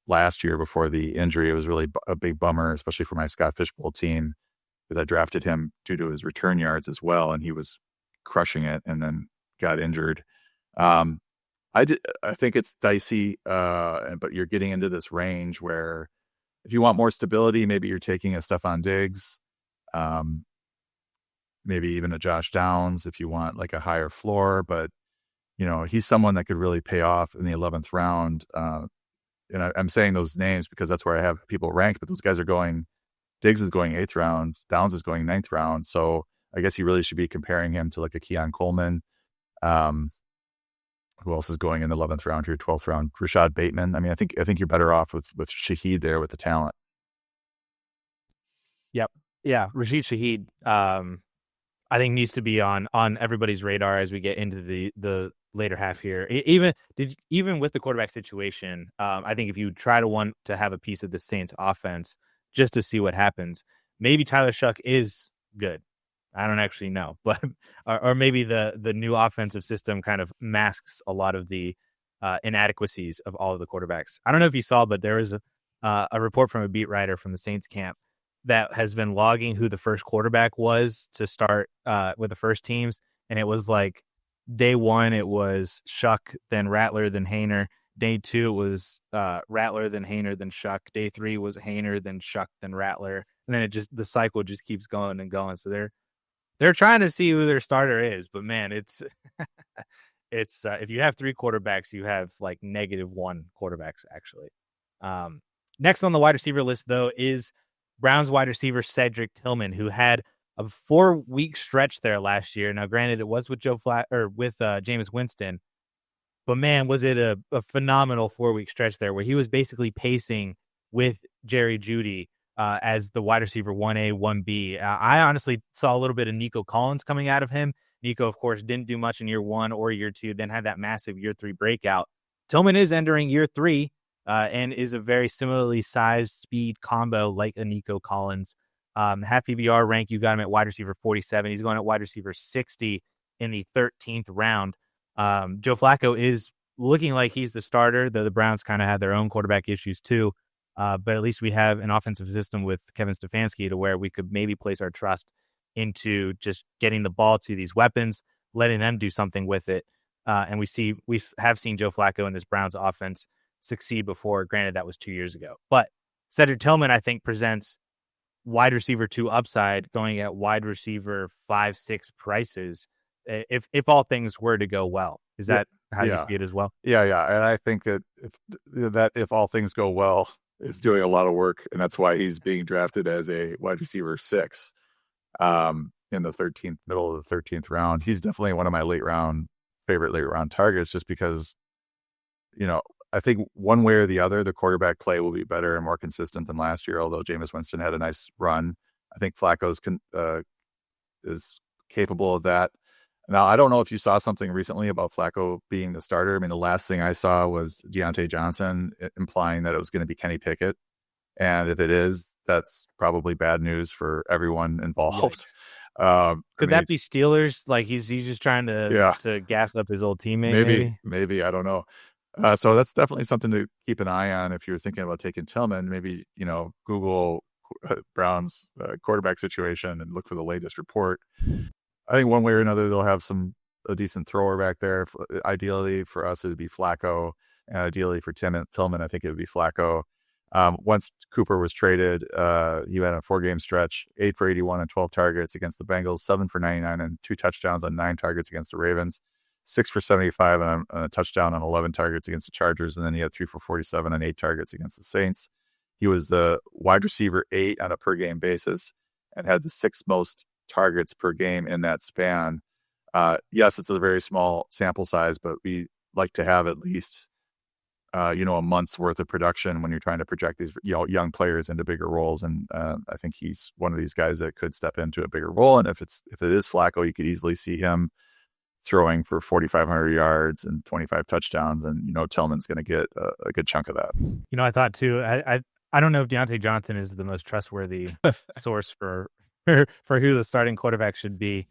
last year before the injury. It was really a big bummer, especially for my Scott Fishbowl team, because I drafted him due to his return yards as well, and he was crushing it and then got injured. I think it's dicey, but you're getting into this range where if you want more stability, maybe you're taking a Stephon Diggs, maybe even a Josh Downs if you want like a higher floor. But, he's someone that could really pay off in the 11th round. And I'm saying those names because that's where I have people ranked, but those guys are going, Diggs is going 8th round, Downs is going 9th round. So I guess you really should be comparing him to like a Keon Coleman. Who else is going in the 11th round here, 12th round? Rashad Bateman. I mean, I think you're better off with Shaheed there with the talent. Yep. Yeah, Rashid Shaheed, I think needs to be on everybody's radar as we get into the later half here. Even with the quarterback situation, I think if you try to want to have a piece of the Saints offense just to see what happens, maybe Tyler Shuck is good. I don't actually know, but or maybe the new offensive system kind of masks a lot of the inadequacies of all of the quarterbacks. I don't know if you saw, but there was a report from a beat writer from the Saints camp that has been logging who the first quarterback was to start with the first teams. And it was like day one, it was Shuck, then Rattler, then Haener. Day two, it was Rattler, then Haener, then Shuck. Day three was Haener, then Shuck, then Rattler. And then the cycle just keeps going and going. So they're trying to see who their starter is. But man, it's if you have three quarterbacks, you have like -1 quarterbacks actually. Next on the wide receiver list, though, is Browns wide receiver Cedric Tillman, who had a 4-week stretch there last year. Now, granted, it was with Jameis Winston, but man, was it a phenomenal 4-week stretch there where he was basically pacing with Jerry Jeudy as the wide receiver 1A, 1B. I honestly saw a little bit of Nico Collins coming out of him. Nico, of course, didn't do much in year 1 or year 2, then had that massive year 3 breakout. Tillman is entering year 3. And is a very similarly sized speed combo like a Nico Collins. Half PBR rank, you got him at wide receiver 47. He's going at wide receiver 60 in the 13th round. Joe Flacco is looking like he's the starter, though the Browns kind of had their own quarterback issues too. But at least we have an offensive system with Kevin Stefanski to where we could maybe place our trust into just getting the ball to these weapons, letting them do something with it. And we have seen Joe Flacco in this Browns offense succeed before. Granted, that was 2 years ago. But Cedric Tillman, I think, presents wide receiver 2 upside going at wide receiver 5-6 prices if all things were to go well. Is that how you see it as well? Yeah. And I think that if all things go well, is doing a lot of work, and that's why he's being drafted as a wide receiver 6 in the middle of the 13th round. He's definitely one of my favorite late round targets, just because, I think one way or the other, the quarterback play will be better and more consistent than last year, although Jameis Winston had a nice run. I think Flacco's is capable of that. Now, I don't know if you saw something recently about Flacco being the starter. I mean, the last thing I saw was Deontay Johnson implying that it was going to be Kenny Pickett. And if it is, that's probably bad news for everyone involved. Could that be Steelers? Like he's just trying to gas up his old teammate? Maybe. I don't know. So that's definitely something to keep an eye on if you're thinking about taking Tillman. Maybe, Google Browns quarterback situation and look for the latest report. I think one way or another, they'll have a decent thrower back there. Ideally for us, it would be Flacco. And ideally for Tillman, I think it would be Flacco. Once Cooper was traded, he had a 4-game stretch, 8 for 81 and 12 targets against the Bengals, 7 for 99 and 2 touchdowns on 9 targets against the Ravens. 6 for 75 and a touchdown on 11 targets against the Chargers. And then he had 3 for 47 and 8 targets against the Saints. He was the wide receiver 8 on a per game basis and had the 6th most targets per game in that span. Yes, it's a very small sample size, but we like to have at least, a month's worth of production when you're trying to project these young players into bigger roles. And I think he's one of these guys that could step into a bigger role. And if it is Flacco, you could easily see him throwing for 4,500 yards and 25 touchdowns. And, Tillman's going to get a good chunk of that. I thought too, I don't know if Deontay Johnson is the most trustworthy source for who the starting quarterback should be.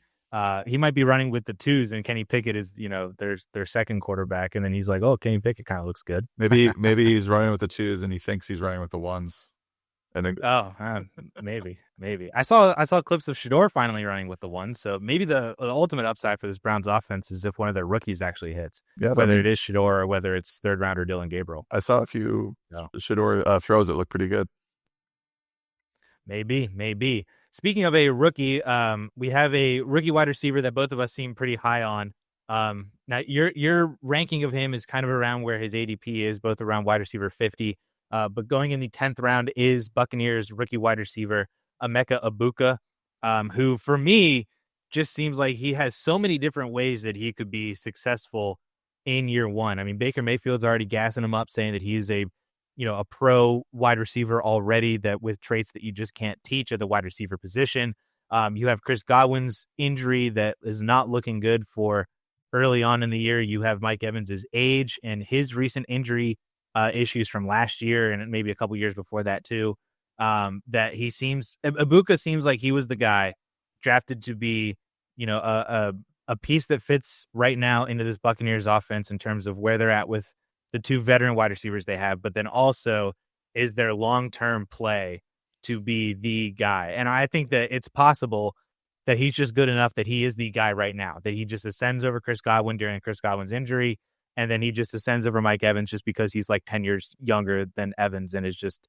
He might be running with the 2s, and Kenny Pickett is, their second quarterback. And then he's like, oh, Kenny Pickett kind of looks good. Maybe he's running with the 2s and he thinks he's running with the 1s. And maybe. I saw clips of Shedeur finally running with the 1s. So maybe the ultimate upside for this Browns offense is if one of their rookies actually hits. Yeah, whether it is Shedeur or whether it's third rounder Dylan Gabriel. I saw a few Shedeur throws that look pretty good. Maybe. Speaking of a rookie, we have a rookie wide receiver that both of us seem pretty high on. Now your ranking of him is kind of around where his ADP is, both around wide receiver 50. But going in the 10th round is Buccaneers rookie wide receiver Emeka Egbuka, who for me just seems like he has so many different ways that he could be successful in year 1. I mean, Baker Mayfield's already gassing him up, saying that he is a a pro wide receiver already that with traits that you just can't teach at the wide receiver position. You have Chris Godwin's injury that is not looking good for early on in the year. You have Mike Evans's age and his recent injury issues from last year and maybe a couple years before that too. That Egbuka seems like he was the guy drafted to be, a piece that fits right now into this Buccaneers offense in terms of where they're at with the two veteran wide receivers they have, but then also is their long-term play to be the guy. And I think that it's possible that he's just good enough that he is the guy right now, that he just ascends over Chris Godwin during Chris Godwin's injury, and then he just ascends over Mike Evans just because he's like 10 years younger than Evans and is just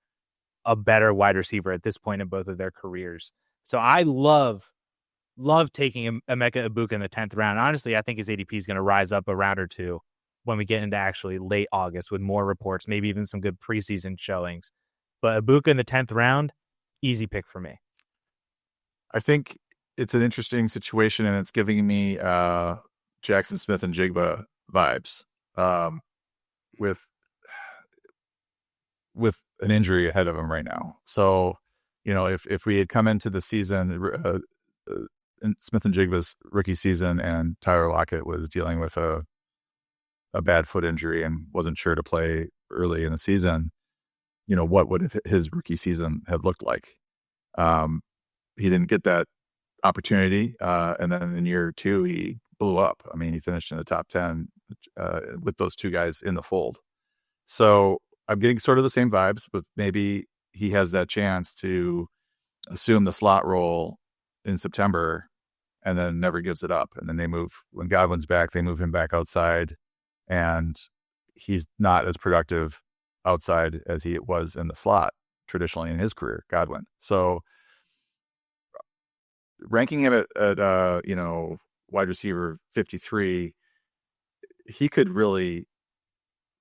a better wide receiver at this point in both of their careers. So I love taking Emeka Egbuka in the 10th round. Honestly, I think his ADP is going to rise up a round or two when we get into actually late August with more reports, maybe even some good preseason showings. But Egbuka in the 10th round, easy pick for me. I think it's an interesting situation, and it's giving me Jackson Smith and Jigba vibes with an injury ahead of him right now. So, if we had come into the season, Smith and Jigba's rookie season, and Tyler Lockett was dealing with a bad foot injury and wasn't sure to play early in the season, what would his rookie season have looked like? He didn't get that opportunity. And then in year 2, he blew up. I mean, he finished in the top 10 with those two guys in the fold. So I'm getting sort of the same vibes, but maybe he has that chance to assume the slot role in September and then never gives it up. And then when Godwin's back, they move him back outside, and he's not as productive outside as he was in the slot traditionally in his career, Godwin. So ranking him at wide receiver 53, he could really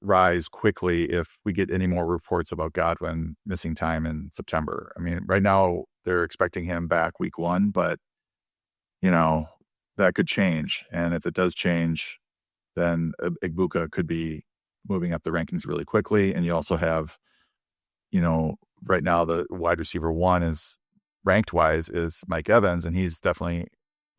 rise quickly if we get any more reports about Godwin missing time in September. I mean, right now they're expecting him back week 1, but that could change. And if it does change, then Egbuka could be moving up the rankings really quickly. And you also have, right now the wide receiver 1 is ranked wise is Mike Evans, and he's definitely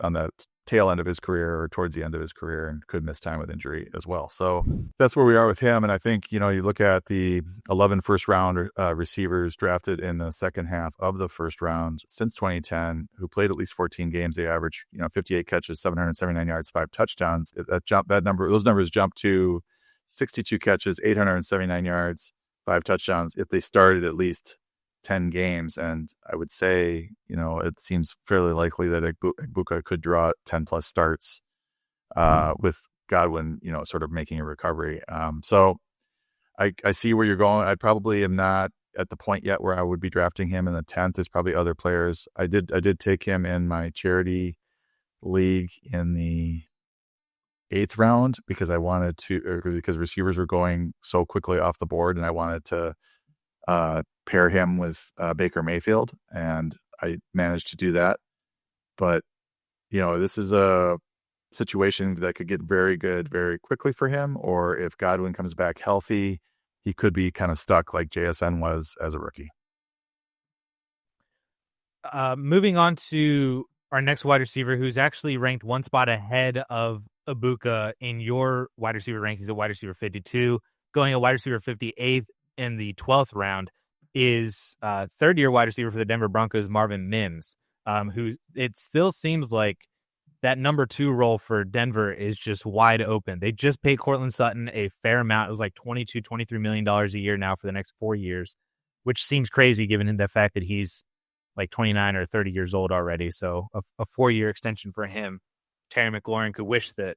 on the tail end of his career or towards the end of his career and could miss time with injury as well. So that's where we are with him. And I think, you look at the 11 first round receivers drafted in the second half of the first round since 2010, who played at least 14 games. They averaged, 58 catches, 779 yards, 5 touchdowns. Those numbers jumped to 62 catches, 879 yards, 5 touchdowns if they started at least 10 games. And I would say, it seems fairly likely that Egbuka could draw 10 plus starts with Godwin, sort of making a recovery. So I see where you're going. I probably am not at the point yet where I would be drafting him in the 10th. There's probably other players. I did take him in my charity league in the 8th round because because receivers were going so quickly off the board, and I wanted to pair him with Baker Mayfield, and I managed to do that. But, this is a situation that could get very good very quickly for him, or if Godwin comes back healthy, he could be kind of stuck like JSN was as a rookie. Moving on to our next wide receiver, who's actually ranked one spot ahead of Egbuka in your wide receiver rankings at wide receiver 52, going a wide receiver 58th in the 12th round, is third-year wide receiver for the Denver Broncos, Marvin Mims, who it still seems like that number 2 role for Denver is just wide open. They just paid Courtland Sutton a fair amount. It was like $23 million a year now for the next 4 years, which seems crazy given the fact that he's like 29 or 30 years old already. So a 4-year extension for him. Terry McLaurin could wish that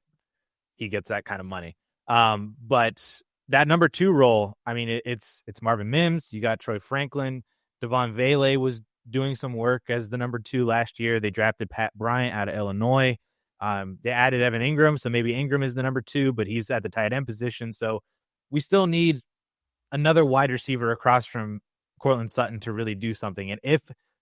he gets that kind of money. But that number 2 role, I mean, it's Marvin Mims. You got Troy Franklin. Devon Vele was doing some work as the number 2 last year. They drafted Pat Bryant out of Illinois. They added Evan Ingram, so maybe Ingram is the number 2, but he's at the tight end position. So we still need another wide receiver across from Courtland Sutton to really do something. And if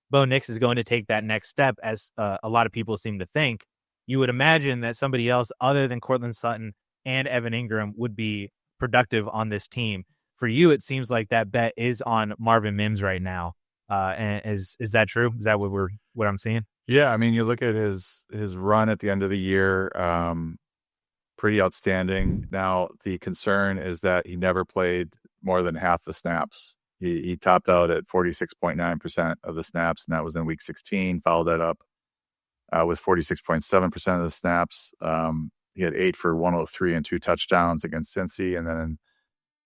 Bo Nix is going to take that next step, as a lot of people seem to think, you would imagine that somebody else other than Courtland Sutton and Evan Ingram would be productive on this team. for you, it seems like that bet is on Marvin Mims right now. And is that true? Is that what I'm seeing? Yeah, I mean, you look at his run at the end of the year, pretty outstanding. Now, the concern is that he never played more than half the snaps. He topped out at 46.9% of the snaps, and that was in week 16. Followed that up with 46.7% of the snaps. He had 8 for 103 and 2 touchdowns against Cincy, and then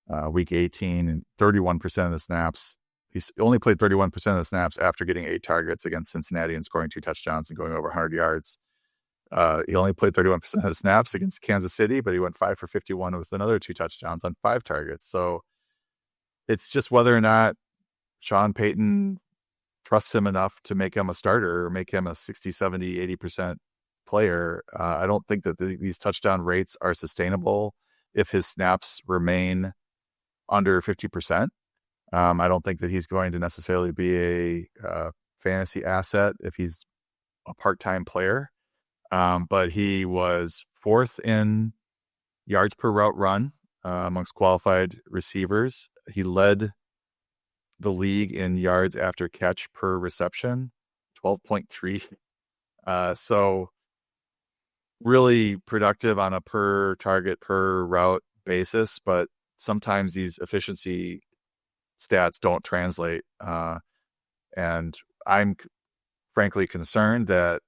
in week 18 and 31% of the snaps. He's only played 31% of the snaps after getting 8 targets against Cincinnati and scoring 2 touchdowns and going over 100 yards. He only played 31% of the snaps against Kansas City, but he went 5 for 51 with another 2 touchdowns on 5 targets. So it's just whether or not Sean Payton trusts him enough to make him a starter or make him a 60, 70, 80% player. I don't think that these touchdown rates are sustainable if his snaps remain under 50%. I don't think that he's going to necessarily be a fantasy asset if he's a part-time player. But he was 4th in yards per route run amongst qualified receivers. He led the league in yards after catch per reception, 12.3. So really productive on a per target, per route basis, but sometimes these efficiency stats don't translate. And I'm frankly concerned that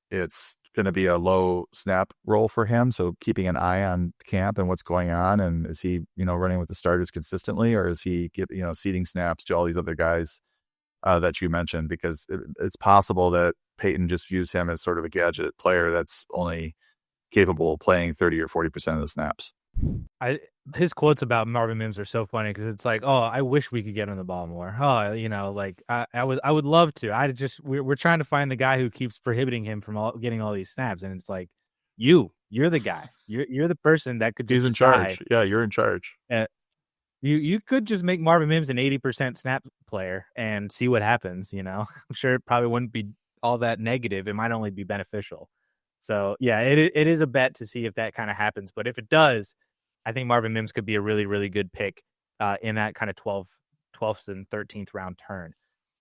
it's going to be a low snap role for him. So keeping an eye on camp and what's going on. And is he, running with the starters consistently, or is he ceding snaps to all these other guys that you mentioned? Because it's possible that Peyton just views him as sort of a gadget player that's only capable of playing 30 or 40% of the snaps. His quotes about Marvin Mims are so funny because it's like, oh, I wish we could get him the ball more. Oh, I would love to. We're trying to find the guy who keeps prohibiting him from getting all these snaps, and it's like, you're the guy. You're the person that could just He's in decide. charge. Yeah, you're in charge. You could just make Marvin Mims an 80% snap player and see what happens. I'm sure it probably wouldn't be all that negative. It might only be beneficial. So yeah, it is a bet to see if that kind of happens. But if it does, I think Marvin Mims could be a really, really good pick in that kind of 12th and 13th round turn.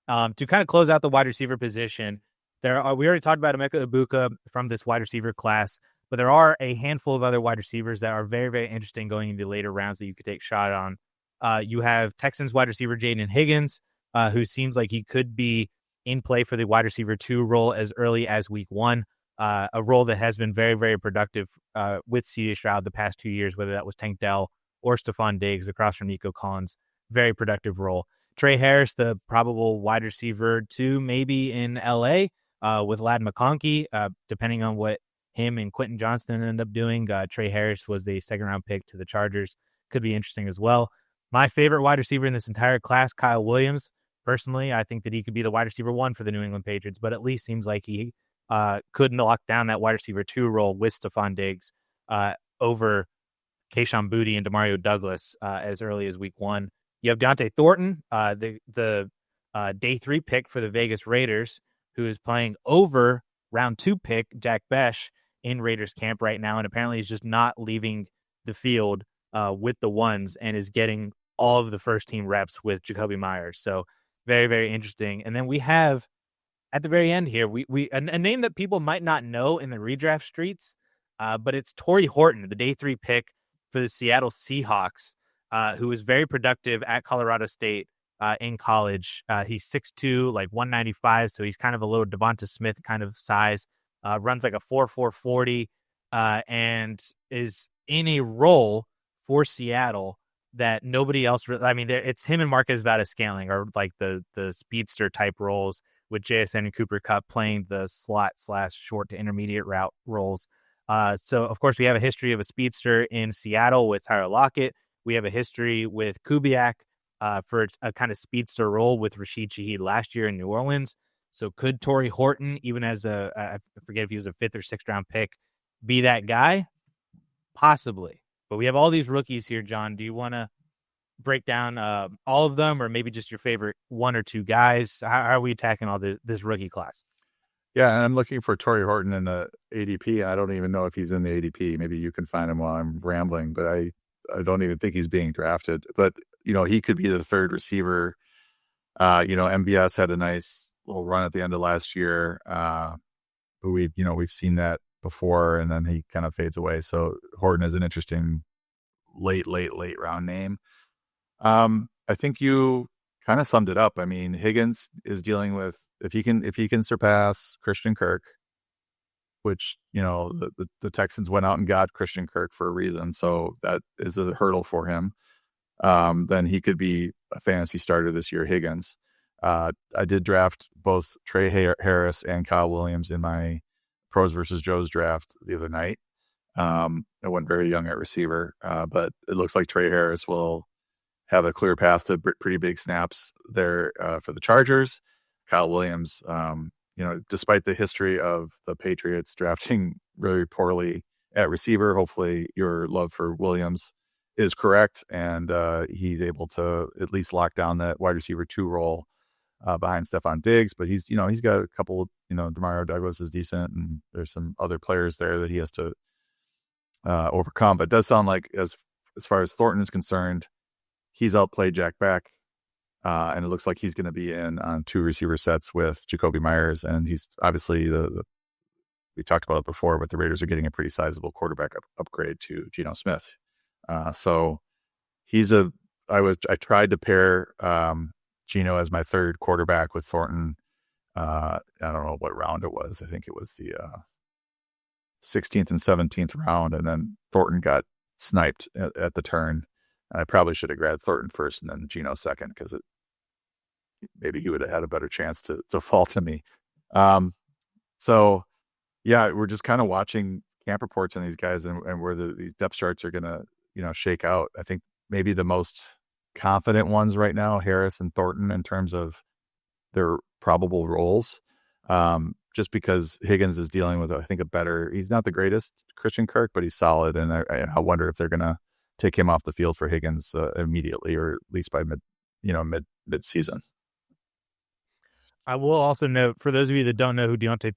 To kind of close out the wide receiver position, we already talked about Emeka Egbuka from this wide receiver class, but there are a handful of other wide receivers that are very, very interesting going into later rounds that you could take a shot on. You have Texans wide receiver Jaden Higgins, who seems like he could be in play for the wide receiver 2 role as early as week 1. A role that has been very, very productive with C.J. Stroud the past 2 years, whether that was Tank Dell or Stephon Diggs across from Nico Collins. Very productive role. Trey Harris, the probable wide receiver 2, maybe in L.A. With Ladd McConkey, depending on what him and Quentin Johnston end up doing. Trey Harris was the 2nd-round pick to the Chargers. Could be interesting as well. My favorite wide receiver in this entire class, Kyle Williams. Personally, I think that he could be the wide receiver 1 for the New England Patriots, but at least seems like he could lock down that wide receiver 2 role with Stephon Diggs over Kayshon Boutte and Demario Douglas as early as week 1. You have Deontay Thornton, the day 3 pick for the Vegas Raiders, who is playing over round 2 pick Jack Besh in Raiders camp right now, and apparently is just not leaving the field with the ones and is getting all of the first team reps with Jacoby Myers. So very, very interesting. And then we have at the very end here, a name that people might not know in the redraft streets, but it's Torrey Horton, the day 3 pick for the Seattle Seahawks, who was very productive at Colorado State in college. He's 6'2", like 195, so he's kind of a little Devonta Smith kind of size, runs like a 4.4 40, and is in a role for Seattle that nobody else it's him and Marquez Valdes-Scantling are like the speedster type roles, with JSN and Cooper Kupp playing the slot / short to intermediate route roles. So, of course, we have a history of a speedster in Seattle with Tyler Lockett. We have a history with Kubiak for a kind of speedster role with Rashid Shaheed last year in New Orleans. So could Torrey Horton, even as I forget if he was a 5th or 6th round pick, be that guy? Possibly. But we have all these rookies here, John. Do you want to break down all of them, or maybe just your favorite 1 or 2 guys? How are we attacking all this rookie class? Yeah, and I'm looking for Torrey Horton in the ADP. I don't even know if he's in the ADP. Maybe you can find him while I'm rambling, but I don't even think he's being drafted. But he could be the third receiver. MBS had a nice little run at the end of last year. But we've seen that before, and then he kind of fades away. So Horton is an interesting late round name. I think you kind of summed it up. I mean, Higgins is dealing with, if he can surpass Christian Kirk, which, the Texans went out and got Christian Kirk for a reason. So that is a hurdle for him. Then he could be a fantasy starter this year, Higgins. I did draft both Trey Harris and Kyle Williams in my Pros versus Joe's draft the other night. I went very young at receiver, but it looks like Trey Harris will have a clear path to pretty big snaps there for the Chargers. Kyle Williams, despite the history of the Patriots drafting really poorly at receiver, hopefully your love for Williams is correct, and he's able to at least lock down that wide receiver 2 role behind Stephon Diggs. But he's got a couple, Demario Douglas is decent, and there's some other players there that he has to overcome. But it does sound like, as far as Thornton is concerned, he's outplayed Jack Beck, and it looks like he's going to be in on 2 receiver sets with Jacoby Myers, and he's obviously we talked about it before, but the Raiders are getting a pretty sizable quarterback upgrade to Geno Smith. So I tried to pair Geno as my third quarterback with Thornton. I don't know what round it was. I think it was the 16th and 17th round, and then Thornton got sniped at the turn. And I probably should have grabbed Thornton first and then Geno second, because maybe he would have had a better chance to fall to me. So yeah, we're just kind of watching camp reports on these guys and where these depth charts are going to, shake out. I think maybe the most confident ones right now, Harris and Thornton, in terms of their probable roles, just because Higgins is dealing with, I think, he's not the greatest Christian Kirk, but he's solid. And I wonder if they're going to take him off the field for Higgins immediately, or at least by mid season. I will also note, for those of you that don't know who Deontay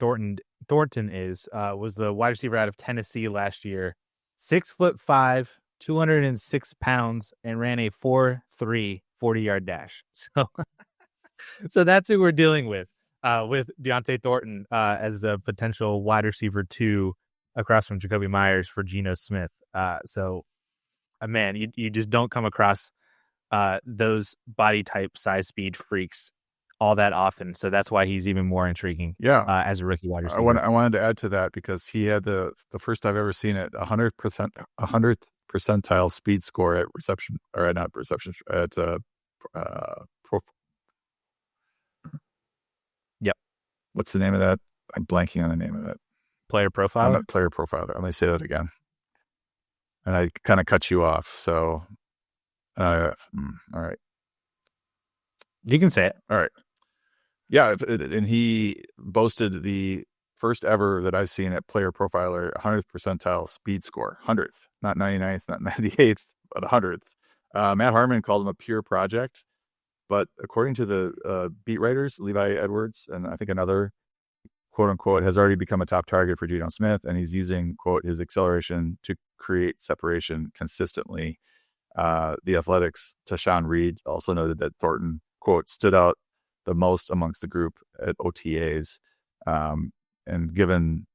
Thornton is, was the wide receiver out of Tennessee last year. 6'5", 206 pounds, and ran a 4.3 40-yard dash. So that's who we're dealing with Deontay Thornton as a potential wide receiver 2 across from Jacoby Myers for Geno Smith. Man, you just don't come across those body type, size, speed freaks all that often. So that's why he's even more intriguing as a rookie wide receiver. I wanted to add to that, because he had the first I've ever seen it, 100th percentile speed score at reception, or not reception, at Yep. What's the name of that? I'm blanking on the name of it. Player profiler? Player profiler. Let me say that again. And I kind of cut you off. So, all right. You can say it. All right. Yeah. And he boasted the first ever that I've seen at Player Profiler 100th percentile speed score. 100th, not 99th, not 98th, but 100th. Matt Harmon called him a pure project. But according to the beat writers, Levi Edwards, and I think another, quote unquote, has already become a top target for Geno Smith, and he's using, quote, his acceleration to create separation consistently. The Athletics' Tashawn Reed also noted that Thornton, quote, stood out the most amongst the group at OTAs. And given,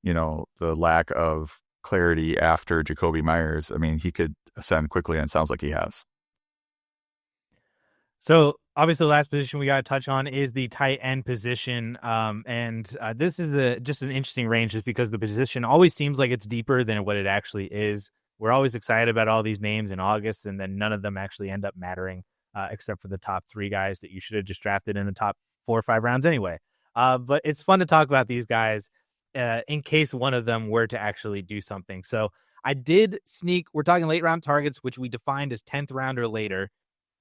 the lack of clarity after Jacoby Myers, I mean, he could ascend quickly, and it sounds like he has. So obviously the last position we got to touch on is the tight end position. This is just an interesting range, just because the position always seems like it's deeper than what it actually is. We're always excited about all these names in August, and then none of them actually end up mattering, except for the top 3 guys that you should have just drafted in the top 4 or 5 rounds anyway. But it's fun to talk about these guys in case one of them were to actually do something. So I did sneak, we're talking late round targets, which we defined as 10th round or later.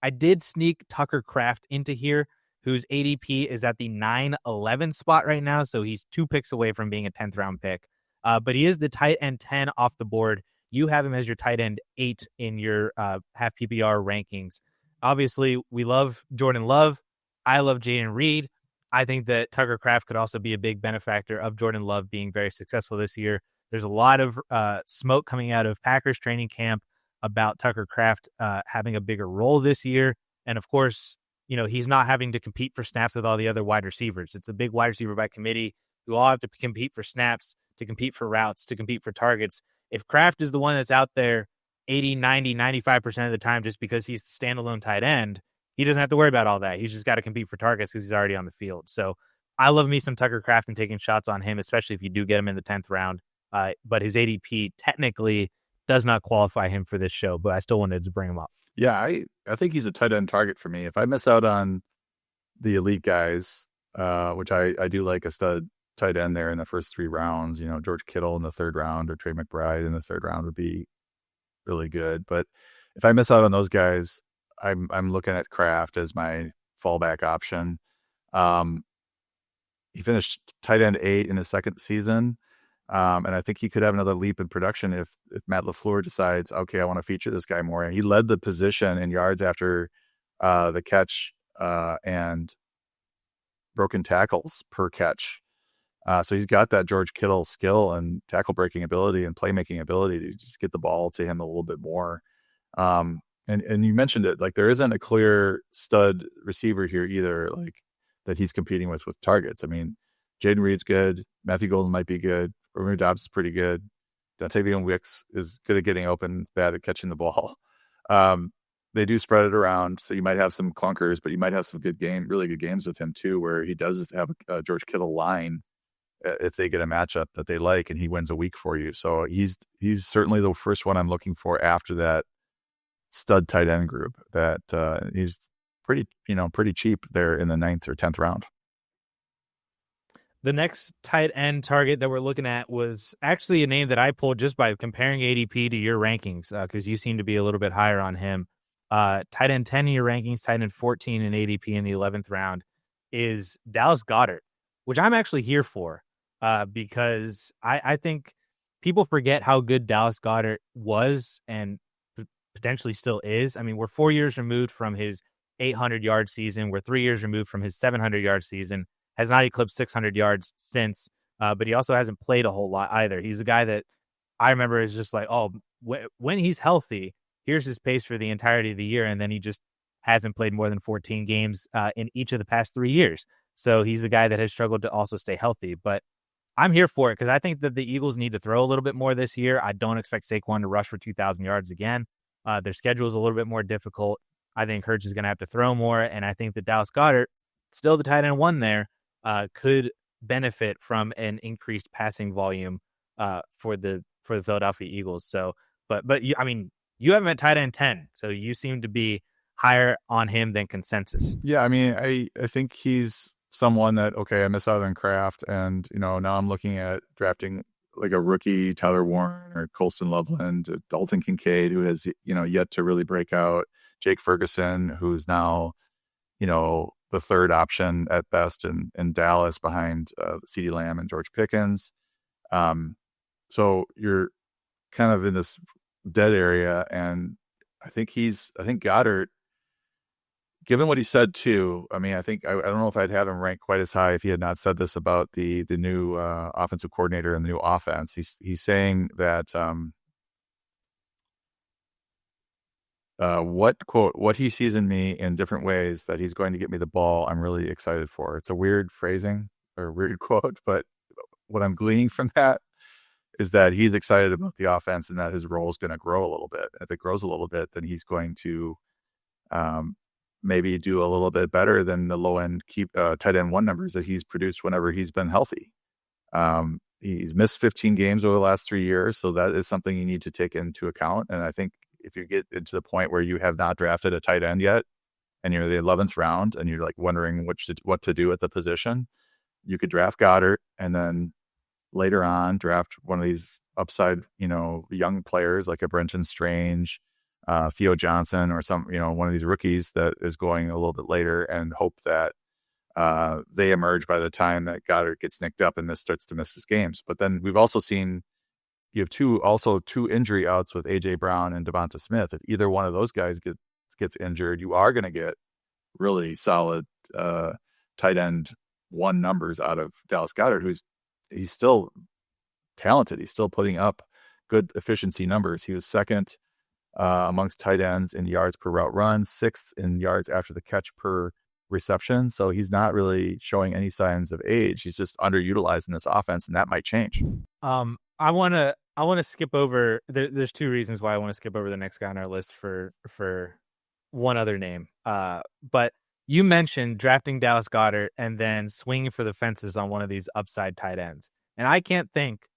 I did sneak Tucker Kraft into here, whose ADP is at the 9-11 spot right now. So he's 2 picks away from being a 10th round pick. But he is the tight end 10 off the board. You have him as your tight end 8 in your half PPR rankings. Obviously, we love Jordan Love. I love Jayden Reed. I think that Tucker Kraft could also be a big benefactor of Jordan Love being very successful this year. There's a lot of smoke coming out of Packers training camp about Tucker Kraft having a bigger role this year. And of course, he's not having to compete for snaps with all the other wide receivers. It's a big wide receiver by committee who all have to compete for snaps, to compete for routes, to compete for targets. If Kraft is the one that's out there 80, 90, 95% of the time just because he's the standalone tight end, he doesn't have to worry about all that. He's just got to compete for targets because he's already on the field. So I love me some Tucker Kraft and taking shots on him, especially if you do get him in the 10th round. But his ADP technically does not qualify him for this show, but I still wanted to bring him up. Yeah, I think he's a tight end target for me. If I miss out on the elite guys, which I do like a stud tight end there in the first 3 rounds, George Kittle in the 3rd round or Trey McBride in the 3rd round would be really good. But if I miss out on those guys, I'm looking at Kraft as my fallback option. He finished tight end 8 in his 2nd season. And I think he could have another leap in production if Matt LaFleur decides, okay, I want to feature this guy more. And he led the position in yards after the catch and broken tackles per catch. So he's got that George Kittle skill and tackle breaking ability and playmaking ability to just get the ball to him a little bit more. And you mentioned it, like there isn't a clear stud receiver here either, like that he's competing with targets. I mean, Jaden Reed's good. Matthew Golden might be good. Romeo Dobbs is pretty good. Dontavian Wicks is good at getting open, bad at catching the ball. They do spread it around, so you might have some clunkers, but you might have some really good games with him too, where he does have a George Kittle line if they get a matchup that they like and he wins a week for you. So he's certainly the first one I'm looking for after that stud tight end group. That he's pretty cheap there in the 9th or 10th round. The next tight end target that we're looking at was actually a name that I pulled just by comparing ADP to your rankings, because you seem to be a little bit higher on him. Tight end 10 in your rankings, tight end 14 in ADP in the 11th round is Dallas Goedert, which I'm actually here for because I think people forget how good Dallas Goedert was and potentially still is. I mean, we're 4 years removed from his 800-yard season. We're 3 years removed from his 700-yard season. Has not eclipsed 600 yards since, but he also hasn't played a whole lot either. He's a guy that I remember is just like, when he's healthy, here's his pace for the entirety of the year, and then he just hasn't played more than 14 games in each of the past 3 years. So he's a guy that has struggled to also stay healthy. But I'm here for it because I think that the Eagles need to throw a little bit more this year. I don't expect Saquon to rush for 2,000 yards again. Their schedule is a little bit more difficult. I think Hurts is going to have to throw more, and I think that Dallas Goedert, still the tight end 1 there, could benefit from an increased passing volume for the Philadelphia Eagles. So, but you have him at tight end 10, so you seem to be higher on him than consensus. Yeah, I mean, I think he's someone that, okay, I miss out on Kraft, and now I'm looking at drafting like a rookie Tyler Warren or Colston Loveland, Dalton Kincaid, who has yet to really break out, Jake Ferguson, who's now the 3rd option at best in Dallas behind CeeDee Lamb and George Pickens. So you're kind of in this dead area, and I think Goedert, given what he said too, I mean, I don't know if I'd have him ranked quite as high if he had not said this about the new offensive coordinator and the new offense. He's saying that what he sees in me in different ways that he's going to get me the ball, I'm really excited for. It's a weird phrasing or a weird quote, but what I'm gleaning from that is that he's excited about the offense and that his role is going to grow a little bit. If it grows a little bit, then he's going to maybe do a little bit better than the low end tight end 1 numbers that he's produced whenever he's been healthy. He's missed 15 games over the last 3 years, so that is something you need to take into account. And I think if you get into the point where you have not drafted a tight end yet, and you're the 11th round, and you're like wondering what to do at the position, you could draft Goedert, and then later on draft one of these upside, young players like a Brenton Strange, Theo Johnson, or some, one of these rookies that is going a little bit later, and hope that they emerge by the time that Goedert gets nicked up and starts to miss his games. But then we've also seen you have two injury outs with AJ Brown and Devonta Smith. If either one of those guys gets injured, you are going to get really solid tight end 1 numbers out of Dallas Goedert, he's still talented. He's still putting up good efficiency numbers. He was 2nd amongst tight ends in yards per route run, 6th in yards after the catch per reception. So he's not really showing any signs of age. He's just underutilized in this offense, and that might change. I want to skip over. There's two reasons why I want to skip over the next guy on our list for one other name. But you mentioned drafting Dallas Goedert and then swinging for the fences on one of these upside tight ends, and I can't think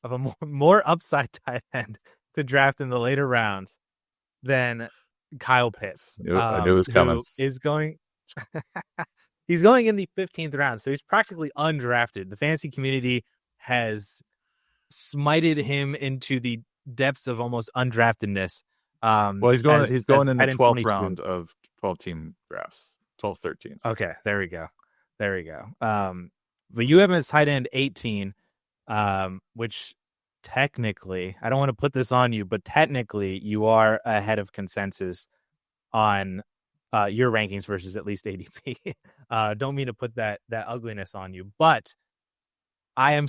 of a more upside tight end to draft in the later rounds than Kyle Pitts. I knew it was coming. Who is going. He's going in the 15th round, so he's practically undrafted. The fantasy community has smited him into the depths of almost undraftedness. Well, he's going in the 12th round of 12-team drafts, 12th, 13th. Okay, there we go. But you have him as tight end 18, which technically, I don't want to put this on you, but technically you are ahead of consensus on your rankings versus at least ADP. Don't mean to put that ugliness on you, but I am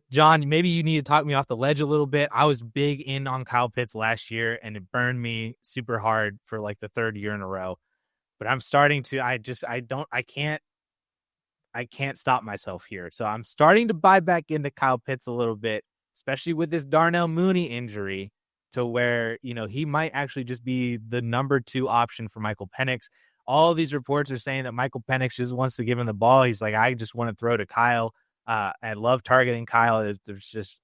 John. Maybe you need to talk me off the ledge a little bit. I was big in on Kyle Pitts last year, and it burned me super hard for like the third year in a row. But I'm starting to. I can't stop myself here. So I'm starting to buy back into Kyle Pitts a little bit, especially with this Darnell Mooney injury, to where, he might actually just be the number 2 option for Michael Penix. All these reports are saying that Michael Penix just wants to give him the ball. He's like, I just want to throw to Kyle. I love targeting Kyle. There's just,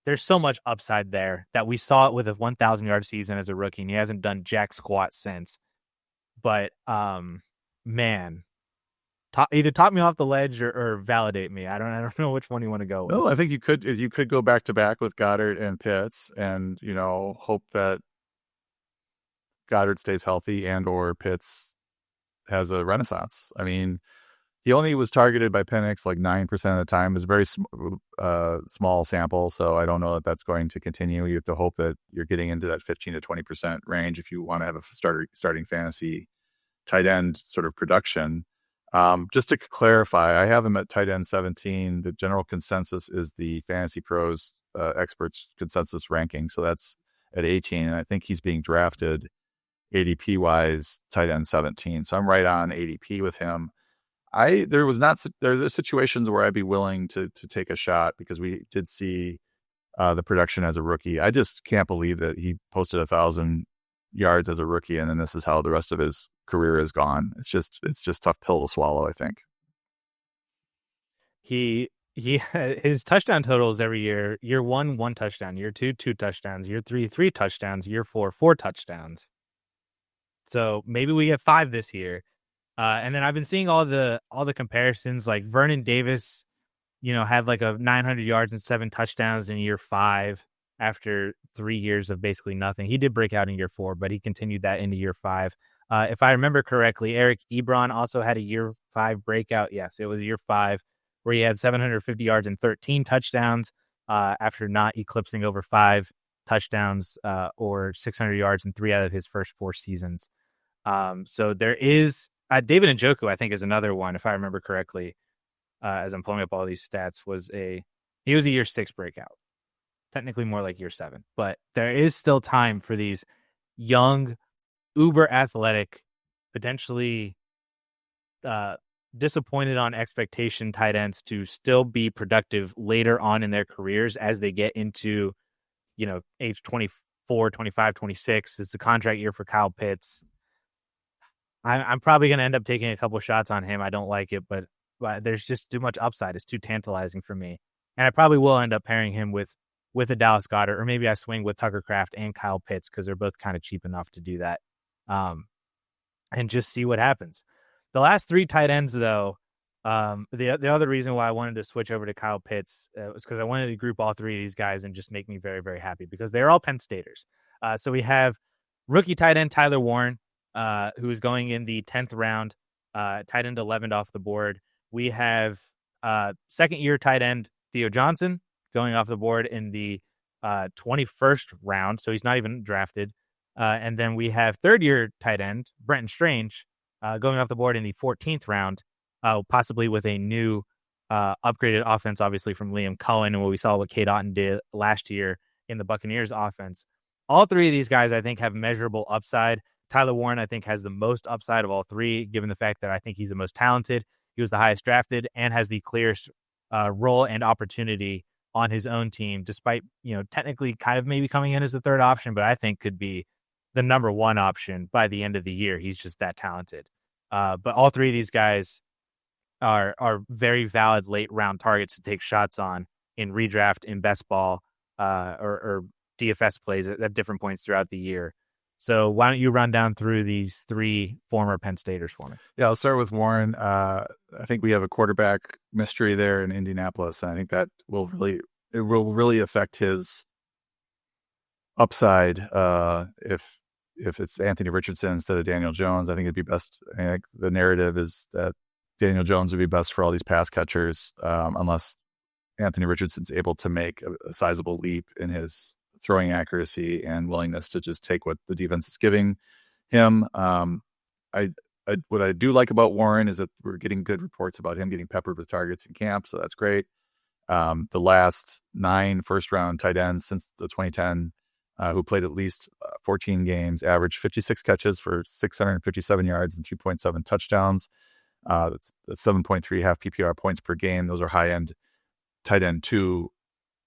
there's so much upside there that we saw it with a 1,000-yard season as a rookie, and he hasn't done jack squat since. But, man, either talk me off the ledge or validate me. I don't know which one you want to go with. No, I think you could go back to back with Goedert and Pitts, and hope that Goedert stays healthy and or Pitts has a renaissance. I mean, he only was targeted by Penix like 9% of the time. It was a very small sample, so I don't know that that's going to continue. You have to hope that you're getting into that 15 to 20% range if you want to have a starting fantasy tight end sort of production. Just to clarify, I have him at tight end 17. The general consensus is the Fantasy Pros experts consensus ranking, so that's at 18. And I think he's being drafted ADP wise tight end 17. So I'm right on ADP with him. There's situations where I'd be willing to take a shot because we did see the production as a rookie. I just can't believe that he posted 1,000 yards as a rookie, and then this is how the rest of his career is gone. It's just tough pill to swallow, I think. His touchdown totals every year: year 1 touchdown, year 2 touchdowns, year 3 touchdowns, year 4 touchdowns. So maybe we get 5 this year. And then I've been seeing all the comparisons, like Vernon Davis, had like a 900 yards and 7 touchdowns in year 5 after 3 years of basically nothing. He did break out in year 4, but he continued that into year 5. If I remember correctly, Eric Ebron also had a year 5 breakout. Yes, it was year 5 where he had 750 yards and 13 touchdowns after not eclipsing over 5 touchdowns or 600 yards in 3 out of his first 4 seasons. So there is David Njoku, I think, is another one, if I remember correctly, as I'm pulling up all these stats, he was a year 6 breakout. Technically more like year 7. But there is still time for these young, uber athletic, potentially disappointed on expectation tight ends to still be productive later on in their careers as they get into, age 24, 25, 26. It's the contract year for Kyle Pitts. I'm probably going to end up taking a couple shots on him. I don't like it, but there's just too much upside. It's too tantalizing for me. And I probably will end up pairing him with a Dallas Goedert, or maybe I swing with Tucker Kraft and Kyle Pitts because they're both kind of cheap enough to do that. And just see what happens. The last 3 tight ends, though, the other reason why I wanted to switch over to Kyle Pitts was because I wanted to group all 3 of these guys and just make me very, very happy because they're all Penn Staters. So we have rookie tight end Tyler Warren, who is going in the 10th round, tight end 11 off the board. We have second-year tight end Theo Johnson going off the board in the 21st round, so he's not even drafted. And then we have third-year tight end Brenton Strange going off the board in the 14th round, possibly with a new upgraded offense, obviously, from Liam Cohen and what we saw what Cade Otton did last year in the Buccaneers offense. All three of these guys, I think, have measurable upside. Tyler Warren, I think, has the most upside of all three, given the fact that I think he's the most talented. He was the highest drafted and has the clearest role and opportunity on his own team, despite, technically kind of maybe coming in as the third option, but I think could be the number one option by the end of the year. He's just that talented. But all three of these guys are very valid late round targets to take shots on in redraft, in best ball, or DFS plays at different points throughout the year. So why don't you run down through these three former Penn Staters for me? Yeah, I'll start with Warren. I think we have a quarterback mystery there in Indianapolis, and I think that will really affect his upside. If it's Anthony Richardson instead of Daniel Jones, I think it'd be best. I think the narrative is that Daniel Jones would be best for all these pass catchers, unless Anthony Richardson's able to make a sizable leap in his throwing accuracy and willingness to just take what the defense is giving him. What I do like about Warren is that we're getting good reports about him getting peppered with targets in camp, so that's great. The last 9 first-round tight ends since the 2010 who played at least 14 games, averaged 56 catches for 657 yards and 3.7 touchdowns. That's 7.3 half PPR points per game. Those are high-end tight end 2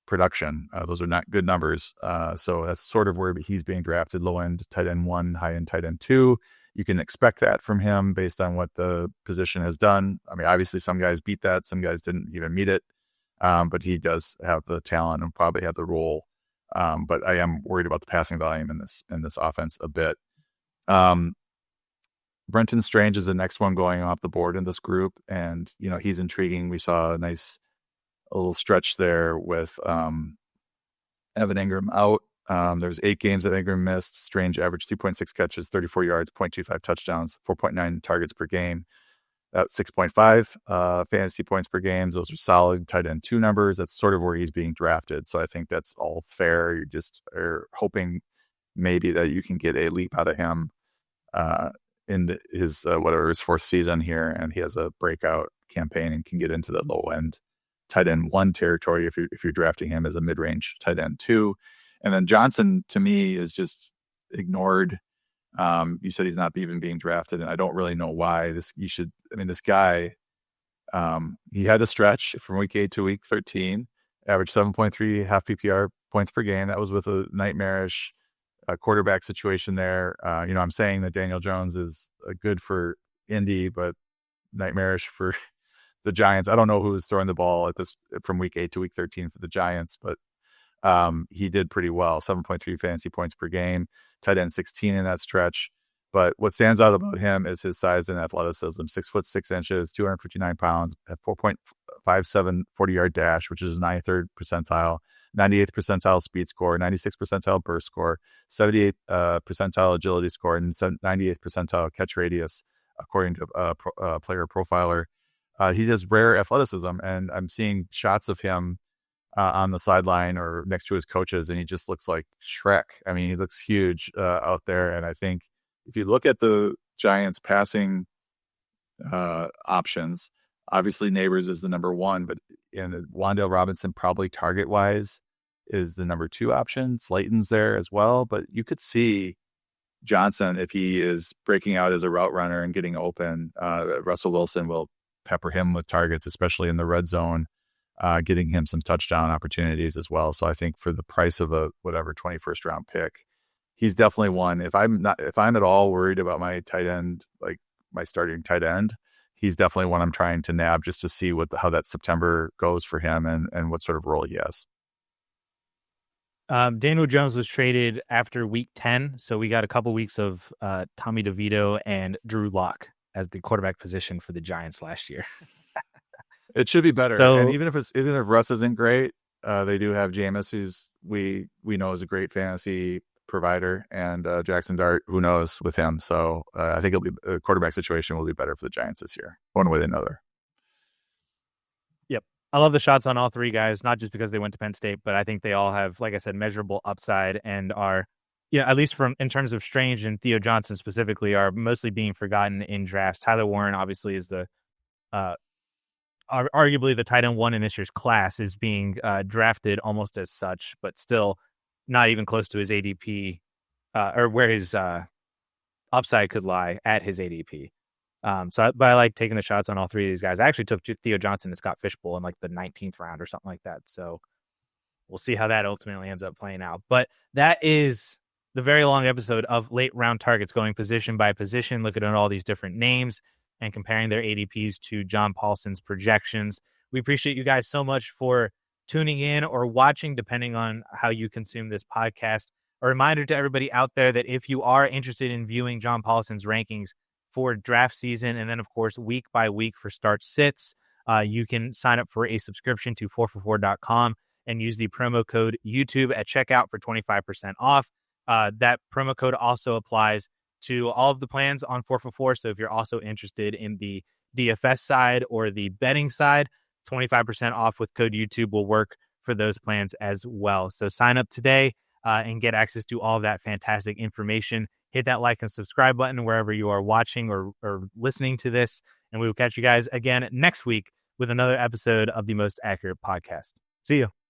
production. Those are not good numbers. So that's sort of where he's being drafted, low-end tight end 1, high-end tight end 2. You can expect that from him based on what the position has done. I mean, obviously some guys beat that. Some guys didn't even meet it. But he does have the talent and probably have the role. But I am worried about the passing volume in this offense a bit. Brenton Strange is the next one going off the board in this group, and he's intriguing. We saw a little stretch there with Evan Ingram out. There's 8 games that Ingram missed. Strange averaged 2.6 catches, 34 yards, 0.25 touchdowns, 4.9 targets per game. That's 6.5 fantasy points per game. Those are solid tight end 2 numbers. That's sort of where he's being drafted. So I think that's all fair. You just are hoping maybe that you can get a leap out of him in his his 4th season here, and he has a breakout campaign and can get into the low end tight end 1 territory if you're drafting him as a mid-range tight end 2. And then Johnson, to me, is just ignored. You said he's not even being drafted, and I don't really know why. This guy, he had a stretch from week 8 to week 13, averaged 7.3 half PPR points per game. That was with a nightmarish quarterback situation there. I'm saying that Daniel Jones is good for Indy, but nightmarish for the Giants. I don't know who was throwing the ball from week 8 to week 13 for the Giants, but he did pretty well. 7.3 fantasy points per game, tight end 16 in that stretch. But what stands out about him is his size and athleticism. 6'6", 259 pounds, at 4.57 40-yard dash, which is 93rd percentile, 98th percentile speed score, 96th percentile burst score, 78th percentile agility score, and 98th percentile catch radius, according to Player Profiler. He has rare athleticism, and I'm seeing shots of him on the sideline or next to his coaches, and he just looks like Shrek. I mean, he looks huge out there, and I think if you look at the Giants' passing options, obviously Neighbors is the number 1, but Wan'Dale Robinson probably target-wise is the number 2 option. Slayton's there as well, but you could see Johnson, if he is breaking out as a route runner and getting open, Russell Wilson will pepper him with targets, especially in the red zone, getting him some touchdown opportunities as well. So I think for the price of a 21st round pick, he's definitely one. If I'm at all worried about my tight end, like my starting tight end, he's definitely one I'm trying to nab just to see how that September goes for him and what sort of role he has. Daniel Jones was traded after week 10, so we got a couple weeks of Tommy DeVito and Drew Lock as the quarterback position for the Giants last year. It should be better. So, and even if Russ isn't great, they do have Jameis, who's we know is a great fantasy provider, and Jackson Dart, who knows with him. So I think a quarterback situation will be better for the Giants this year, one way or another. Yep. I love the shots on all three guys, not just because they went to Penn State, but I think they all have, like I said, measurable upside and are, at least in terms of Strange and Theo Johnson specifically, are mostly being forgotten in drafts. Tyler Warren obviously is the arguably the tight end 1 in this year's class, is being drafted almost as such, but still not even close to his ADP or where his upside could lie at his ADP. But I like taking the shots on all three of these guys. I actually took Theo Johnson and Scott Fishbowl in like the 19th round or something like that. So we'll see how that ultimately ends up playing out. But that is the very long episode of late round targets, going position by position, looking at all these different names and comparing their ADPs to John Paulson's projections. We appreciate you guys so much for tuning in or watching, depending on how you consume this podcast. A reminder to everybody out there that if you are interested in viewing John Paulson's rankings for draft season, and then, of course, week by week for start sits, you can sign up for a subscription to 4for4.com and use the promo code YouTube at checkout for 25% off. That promo code also applies to all of the plans on 4for4. So if you're also interested in the DFS side or the betting side, 25% off with code YouTube will work for those plans as well. So sign up today and get access to all of that fantastic information. Hit that like and subscribe button wherever you are watching or listening to this. And we will catch you guys again next week with another episode of the Most Accurate Podcast. See you.